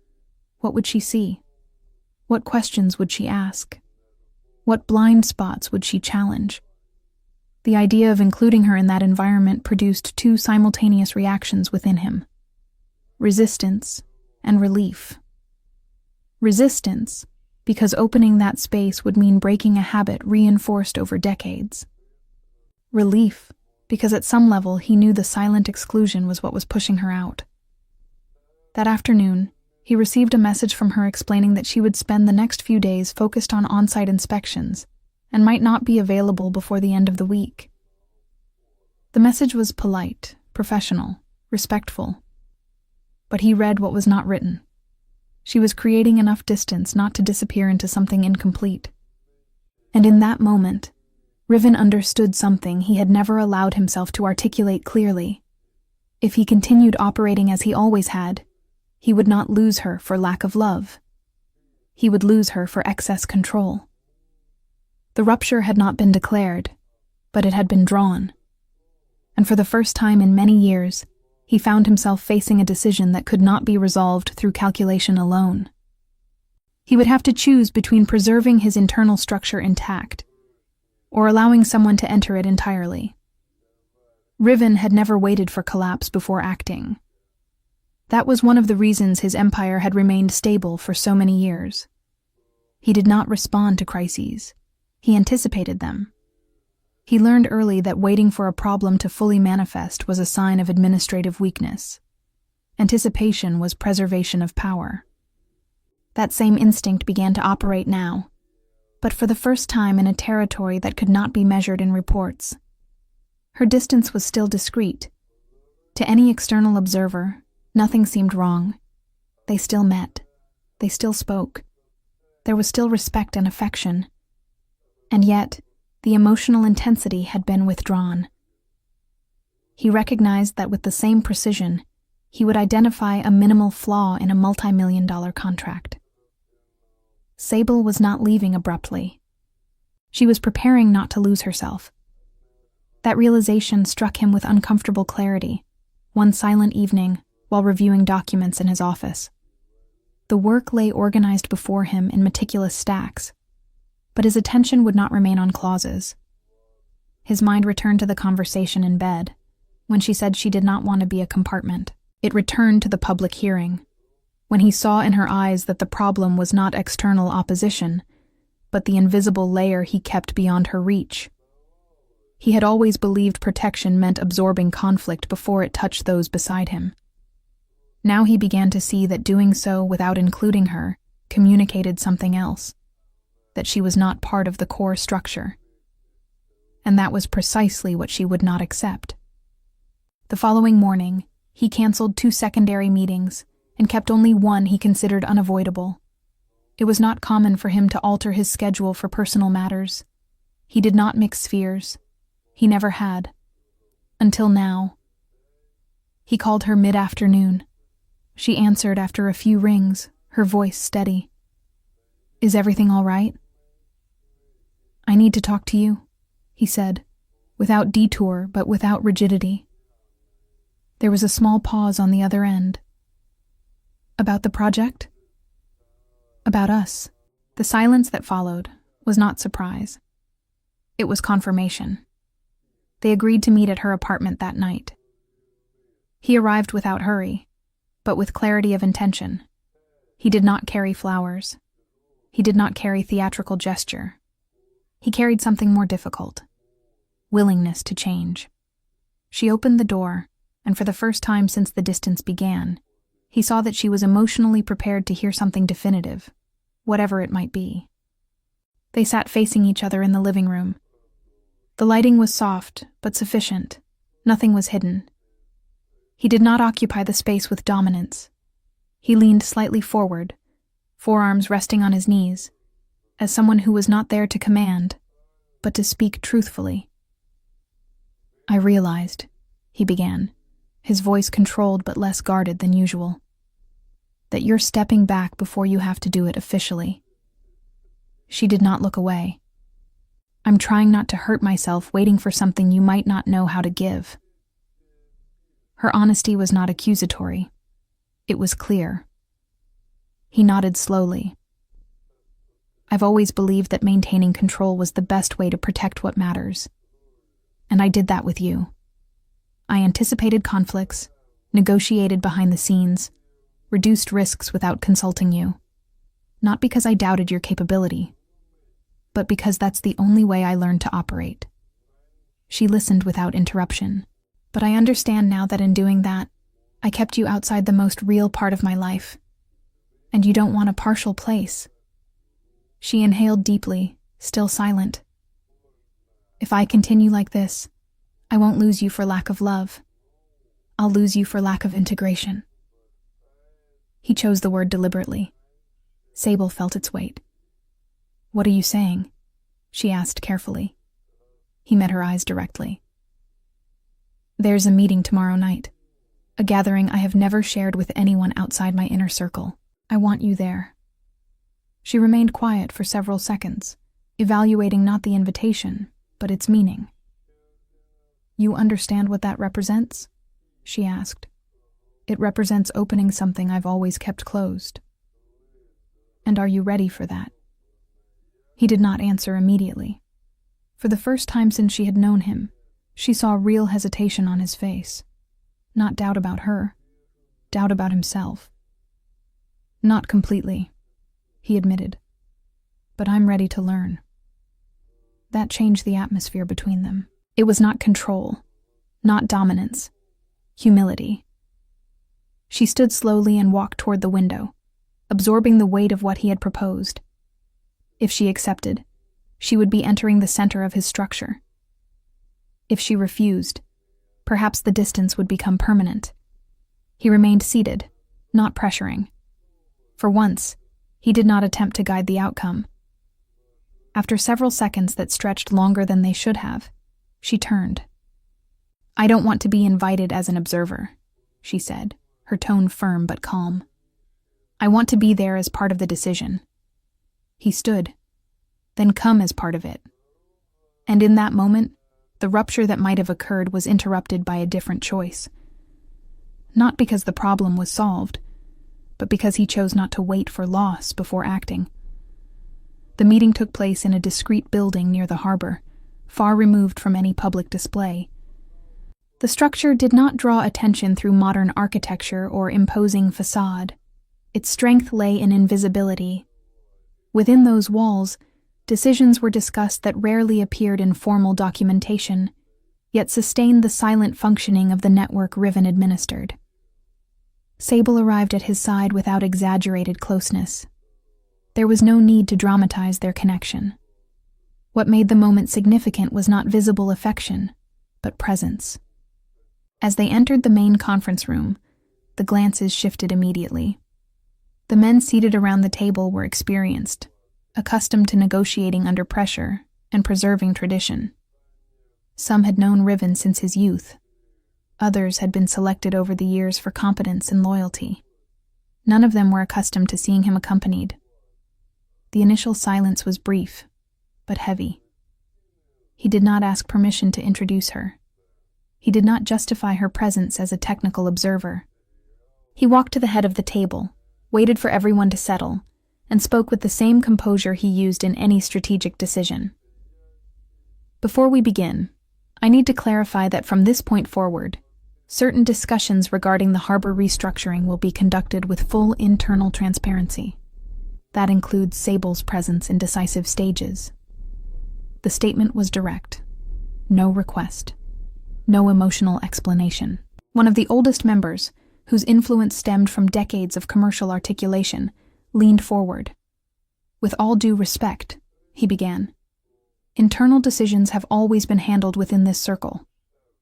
what would she see? What questions would she ask? What blind spots would she challenge? The idea of including her in that environment produced two simultaneous reactions within him: resistance and relief. Resistance, because opening that space would mean breaking a habit reinforced over decades. Relief, because at some level he knew the silent exclusion was what was pushing her out. That afternoon, he received a message from her explaining that she would spend the next few days focused on on-site inspections and might not be available before the end of the week. The message was polite, professional, respectful. But he read what was not written. She was creating enough distance not to disappear into something incomplete. And in that moment, Riven understood something he had never allowed himself to articulate clearly. If he continued operating as he always had, he would not lose her for lack of love. He would lose her for excess control. The rupture had not been declared, but it had been drawn. And for the first time in many years, he found himself facing a decision that could not be resolved through calculation alone. He would have to choose between preserving his internal structure intact or allowing someone to enter it entirely. Riven had never waited for collapse before acting. That was one of the reasons his empire had remained stable for so many years. He did not respond to crises. He anticipated them. He learned early that waiting for a problem to fully manifest was a sign of administrative weakness. Anticipation was preservation of power. That same instinct began to operate now, but for the first time in a territory that could not be measured in reports. Her distance was still discreet. To any external observer, nothing seemed wrong. They still met. They still spoke. There was still respect and affection. And yet, the emotional intensity had been withdrawn. He recognized that with the same precision, he would identify a minimal flaw in a multi-million-dollar contract. Sable was not leaving abruptly. She was preparing not to lose herself. That realization struck him with uncomfortable clarity, one silent evening while reviewing documents in his office. The work lay organized before him in meticulous stacks, but his attention would not remain on clauses. His mind returned to the conversation in bed, when she said she did not want to be a compartment. It returned to the public hearing, when he saw in her eyes that the problem was not external opposition, but the invisible layer he kept beyond her reach. He had always believed protection meant absorbing conflict before it touched those beside him. Now he began to see that doing so without including her communicated something else, that she was not part of the core structure. And that was precisely what she would not accept. The following morning, he canceled 2 secondary meetings and kept only one he considered unavoidable. It was not common for him to alter his schedule for personal matters. He did not mix spheres. He never had. Until now. He called her mid-afternoon. She answered after a few rings, her voice steady. "Is everything all right?" "I need to talk to you," he said, without detour but without rigidity. There was a small pause on the other end. "About the project?" "About us." The silence that followed was not surprise. It was confirmation. They agreed to meet at her apartment that night. He arrived without hurry, but with clarity of intention. He did not carry flowers. He did not carry theatrical gesture. He carried something more difficult: willingness to change. She opened the door, and for the first time since the distance began, he saw that she was emotionally prepared to hear something definitive, whatever it might be. They sat facing each other in the living room. The lighting was soft, but sufficient. Nothing was hidden. He did not occupy the space with dominance. He leaned slightly forward, forearms resting on his knees, as someone who was not there to command, but to speak truthfully. "I realized," he began, his voice controlled but less guarded than usual, "that you're stepping back before you have to do it officially." She did not look away. "I'm trying not to hurt myself waiting for something you might not know how to give." Her honesty was not accusatory. It was clear. He nodded slowly. "I've always believed that maintaining control was the best way to protect what matters. And I did that with you. I anticipated conflicts, negotiated behind the scenes, reduced risks without consulting you. Not because I doubted your capability, but because that's the only way I learned to operate." She listened without interruption. "But I understand now that in doing that, I kept you outside the most real part of my life. And you don't want a partial place." She inhaled deeply, still silent. "If I continue like this, I won't lose you for lack of love. I'll lose you for lack of integration." He chose the word deliberately. Sable felt its weight. "What are you saying?" she asked carefully. He met her eyes directly. "There's a meeting tomorrow night, a gathering I have never shared with anyone outside my inner circle. I want you there." She remained quiet for several seconds, evaluating not the invitation, but its meaning. "You understand what that represents?" she asked. "It represents opening something I've always kept closed. And are you ready for that?" He did not answer immediately. For the first time since she had known him, she saw real hesitation on his face. Not doubt about her, doubt about himself. "Not completely," he admitted. "But I'm ready to learn." That changed the atmosphere between them. It was not control, not dominance, humility. She stood slowly and walked toward the window, absorbing the weight of what he had proposed. If she accepted, she would be entering the center of his structure. If she refused, perhaps the distance would become permanent. He remained seated, not pressuring. For once, he did not attempt to guide the outcome. After several seconds that stretched longer than they should have, she turned. "I don't want to be invited as an observer," she said, her tone firm but calm. "I want to be there as part of the decision." He stood, "Then come as part of it." And in that moment, the rupture that might have occurred was interrupted by a different choice. Not because the problem was solved, but because he chose not to wait for loss before acting. The meeting took place in a discreet building near the harbor, far removed from any public display. The structure did not draw attention through modern architecture or imposing facade. Its strength lay in invisibility. Within those walls, decisions were discussed that rarely appeared in formal documentation, yet sustained the silent functioning of the network Riven administered. Sable arrived at his side without exaggerated closeness. There was no need to dramatize their connection. What made the moment significant was not visible affection, but presence. As they entered the main conference room, the glances shifted immediately. The men seated around the table were experienced, accustomed to negotiating under pressure and preserving tradition. Some had known Riven since his youth. Others had been selected over the years for competence and loyalty. None of them were accustomed to seeing him accompanied. The initial silence was brief, but heavy. He did not ask permission to introduce her. He did not justify her presence as a technical observer. He walked to the head of the table, waited for everyone to settle, and spoke with the same composure he used in any strategic decision. Before we begin, I need to clarify that from this point forward, certain discussions regarding the harbor restructuring will be conducted with full internal transparency. That includes Sable's presence in decisive stages. The statement was direct. No request. No emotional explanation. One of the oldest members, whose influence stemmed from decades of commercial articulation, leaned forward. "With all due respect," he began, "internal decisions have always been handled within this circle.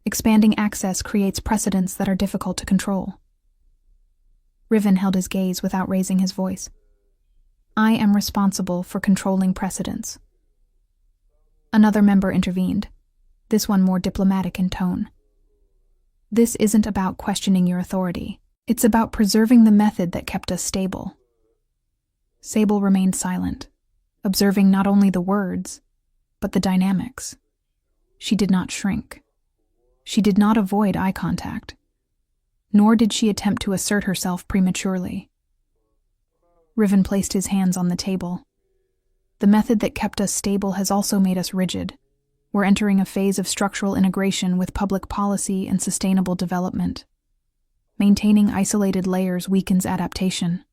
Expanding access creates precedents that are difficult to control." Riven held his gaze without raising his voice. "I am responsible for controlling precedents." Another member intervened, this one more diplomatic in tone. "This isn't about questioning your authority. It's about preserving the method that kept us stable." Sable remained silent, observing not only the words, but the dynamics. She did not shrink. She did not avoid eye contact, nor did she attempt to assert herself prematurely. Riven placed his hands on the table. "The method that kept us stable has also made us rigid. We're entering a phase of structural integration with public policy and sustainable development. Maintaining isolated layers weakens adaptation."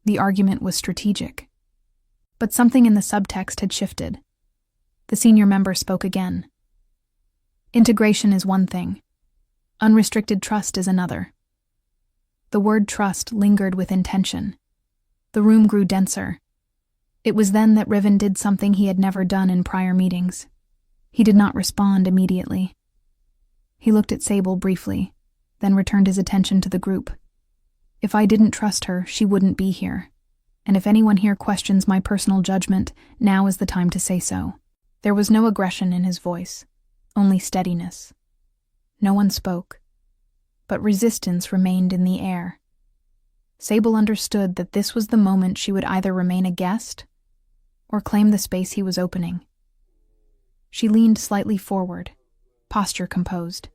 The argument was strategic. But something in the subtext had shifted. The senior member spoke again. "Integration is one thing. Unrestricted trust is another." The word trust lingered with intention. The room grew denser. It was then that Riven did something he had never done in prior meetings. He did not respond immediately. He looked at Sable briefly, then returned his attention to the group. "If I didn't trust her, she wouldn't be here. And if anyone here questions my personal judgment, now is the time to say so." There was no aggression in his voice, only steadiness. No one spoke, but resistance remained in the air. Sable understood that this was the moment she would either remain a guest or claim the space he was opening. She leaned slightly forward, posture composed.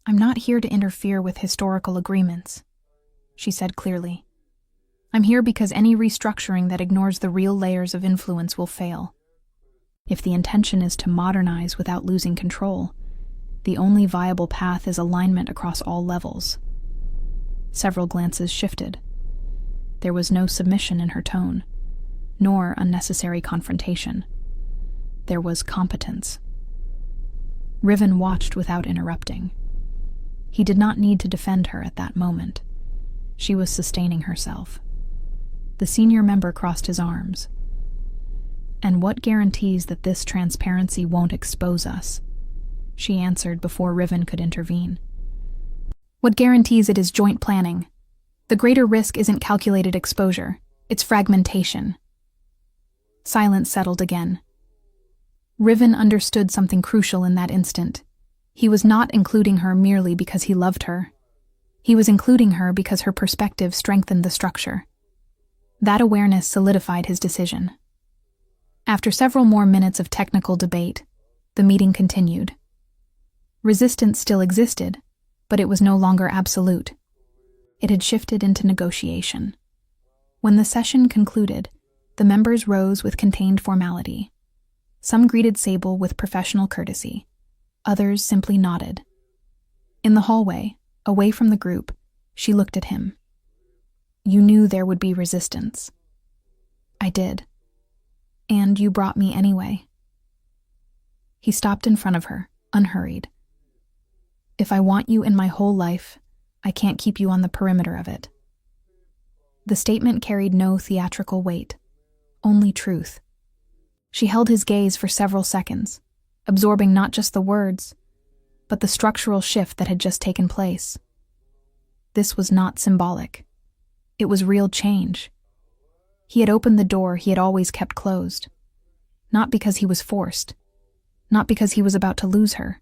"I'm not here to interfere with historical agreements," she said clearly. "I'm here because any restructuring that ignores the real layers of influence will fail. If the intention is to modernize without losing control, the only viable path is alignment across all levels." Several glances shifted. There was no submission in her tone, nor unnecessary confrontation. There was competence. Riven watched without interrupting. He did not need to defend her at that moment. She was sustaining herself. The senior member crossed his arms. "And what guarantees that this transparency won't expose us?" she answered before Riven could intervene. "What guarantees it is joint planning? The greater risk isn't calculated exposure, it's fragmentation." Silence settled again. Riven understood something crucial in that instant. He was not including her merely because he loved her. He was including her because her perspective strengthened the structure. That awareness solidified his decision. After several more minutes of technical debate, the meeting continued. Resistance still existed, but it was no longer absolute. It had shifted into negotiation. When the session concluded, the members rose with contained formality. Some greeted Sable with professional courtesy. Others simply nodded. In the hallway, away from the group, she looked at him. "You knew there would be resistance." "I did. And you brought me anyway." He stopped in front of her, unhurried. "If I want you in my whole life, I can't keep you on the perimeter of it." The statement carried no theatrical weight, only truth. She held his gaze for several seconds, absorbing not just the words, but the structural shift that had just taken place. This was not symbolic. It was real change. He had opened the door he had always kept closed, not because he was forced, not because he was about to lose her,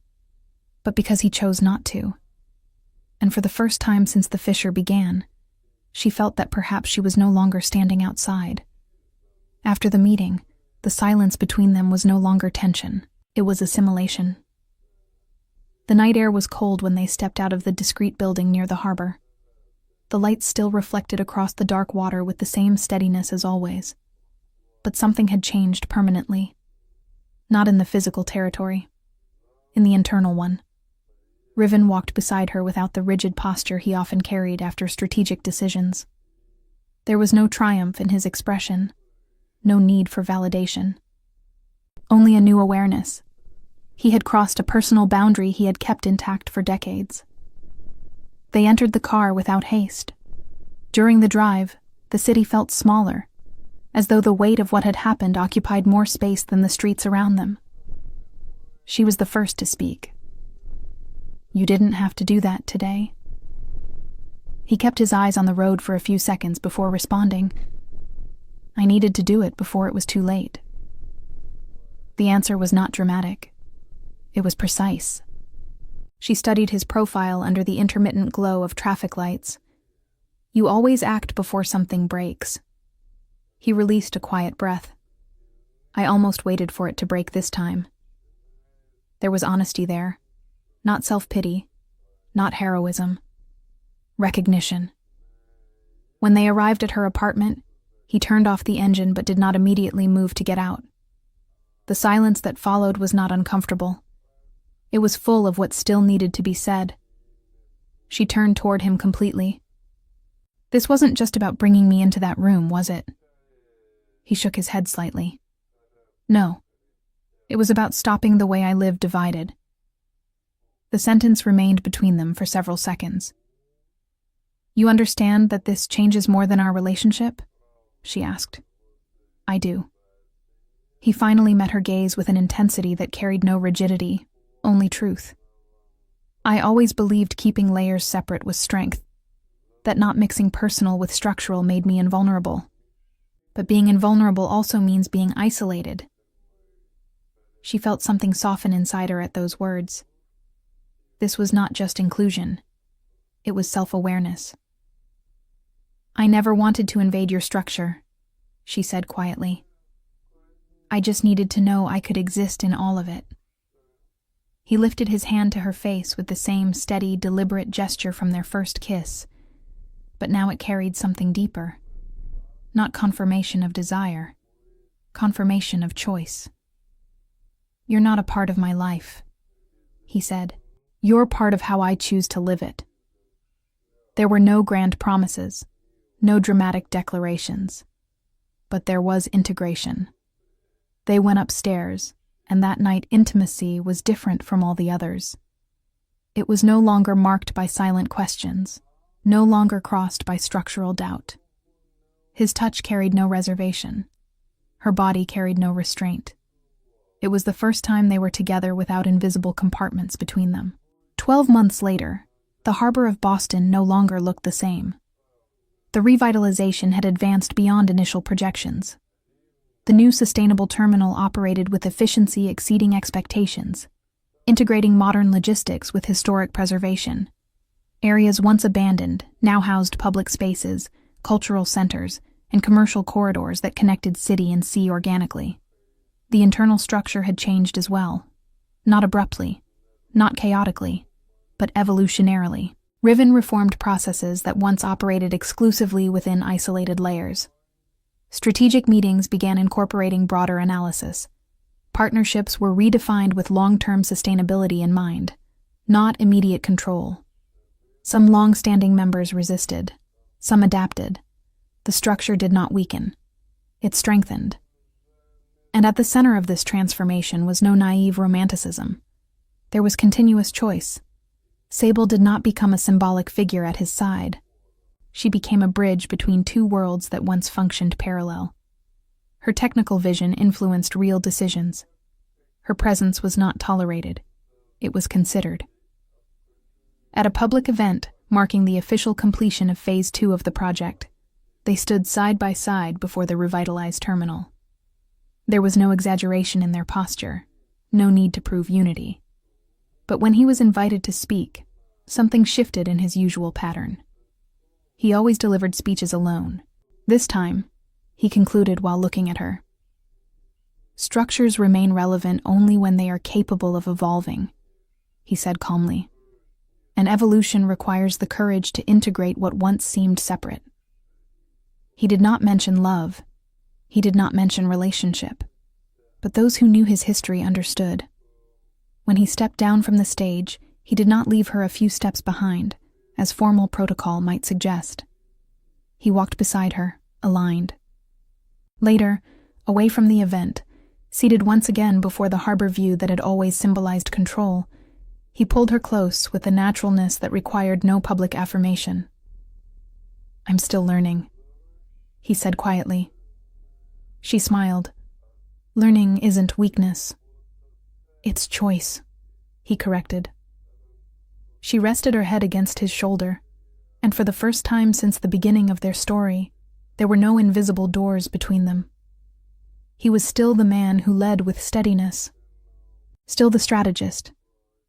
but because he chose not to. And for the first time since the fissure began, she felt that perhaps she was no longer standing outside. After the meeting, The silence between them was no longer tension. It was assimilation. The night air was cold when they stepped out of the discreet building near the harbor. The lights still reflected across the dark water with the same steadiness as always. But something had changed permanently. Not in the physical territory. In the internal one. Riven walked beside her without the rigid posture he often carried after strategic decisions. There was no triumph in his expression. No need for validation. Only a new awareness. He had crossed a personal boundary he had kept intact for decades. They entered the car without haste. During the drive, the city felt smaller, as though the weight of what had happened occupied more space than the streets around them. She was the first to speak. "You didn't have to do that today." He kept his eyes on the road for a few seconds before responding. "I needed to do it before it was too late." The answer was not dramatic. It was precise. She studied his profile under the intermittent glow of traffic lights. "You always act before something breaks." He released a quiet breath. "I almost waited for it to break this time." There was honesty there. Not self-pity. Not heroism. Recognition. When they arrived at her apartment, he turned off the engine but did not immediately move to get out. The silence that followed was not uncomfortable. It was full of what still needed to be said. She turned toward him completely. "This wasn't just about bringing me into that room, was it?" He shook his head slightly. "No. It was about stopping the way I live divided." The sentence remained between them for several seconds. "You understand that this changes more than our relationship?" she asked. "I do." He finally met her gaze with an intensity that carried no rigidity, only truth. "I always believed keeping layers separate was strength, that not mixing personal with structural made me invulnerable. But being invulnerable also means being isolated." She felt something soften inside her at those words. This was not just inclusion. It was self-awareness. "I never wanted to invade your structure," she said quietly. "I just needed to know I could exist in all of it." He lifted his hand to her face with the same steady, deliberate gesture from their first kiss, but now it carried something deeper. Not confirmation of desire, confirmation of choice. "You're not a part of my life," he said. "You're part of how I choose to live it." There were no grand promises, no dramatic declarations, but there was integration. They went upstairs, and that night intimacy was different from all the others. It was no longer marked by silent questions, no longer crossed by structural doubt. His touch carried no reservation. Her body carried no restraint. It was the first time they were together without invisible compartments between them. 12 months later, the harbor of Boston no longer looked the same. The revitalization had advanced beyond initial projections. The new sustainable terminal operated with efficiency exceeding expectations, integrating modern logistics with historic preservation. Areas once abandoned now housed public spaces, cultural centers, and commercial corridors that connected city and sea organically. The internal structure had changed as well. Not abruptly, not chaotically, but evolutionarily. Riven reformed processes that once operated exclusively within isolated layers. Strategic meetings began incorporating broader analysis. Partnerships were redefined with long-term sustainability in mind, not immediate control. Some long-standing members resisted. Some adapted. The structure did not weaken. It strengthened. And at the center of this transformation was no naive romanticism. There was continuous choice. Sable did not become a symbolic figure at his side. She became a bridge between two worlds that once functioned parallel. Her technical vision influenced real decisions. Her presence was not tolerated. It was considered. At a public event marking the official completion of Phase 2 of the project, they stood side by side before the revitalized terminal. There was no exaggeration in their posture, no need to prove unity. But when he was invited to speak, something shifted in his usual pattern. He always delivered speeches alone. This time, he concluded while looking at her. Structures remain relevant only when they are capable of evolving, he said calmly. And evolution requires the courage to integrate what once seemed separate. He did not mention love. He did not mention relationship. But those who knew his history understood. When he stepped down from the stage, he did not leave her a few steps behind, as formal protocol might suggest. He walked beside her, aligned. Later, away from the event, seated once again before the harbor view that had always symbolized control, he pulled her close with a naturalness that required no public affirmation. "I'm still learning," he said quietly. She smiled. "Learning isn't weakness. It's choice," he corrected. She rested her head against his shoulder, and for the first time since the beginning of their story, there were no invisible doors between them. He was still the man who led with steadiness, still the strategist,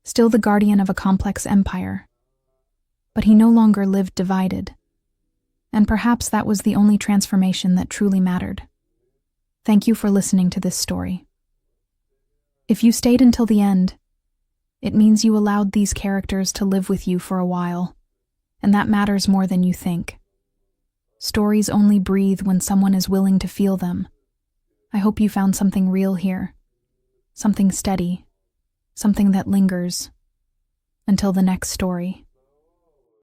still the guardian of a complex empire. But he no longer lived divided, and perhaps that was the only transformation that truly mattered. Thank you for listening to this story. If you stayed until the end, it means you allowed these characters to live with you for a while, and that matters more than you think. Stories only breathe when someone is willing to feel them. I hope you found something real here, something steady, something that lingers. Until the next story.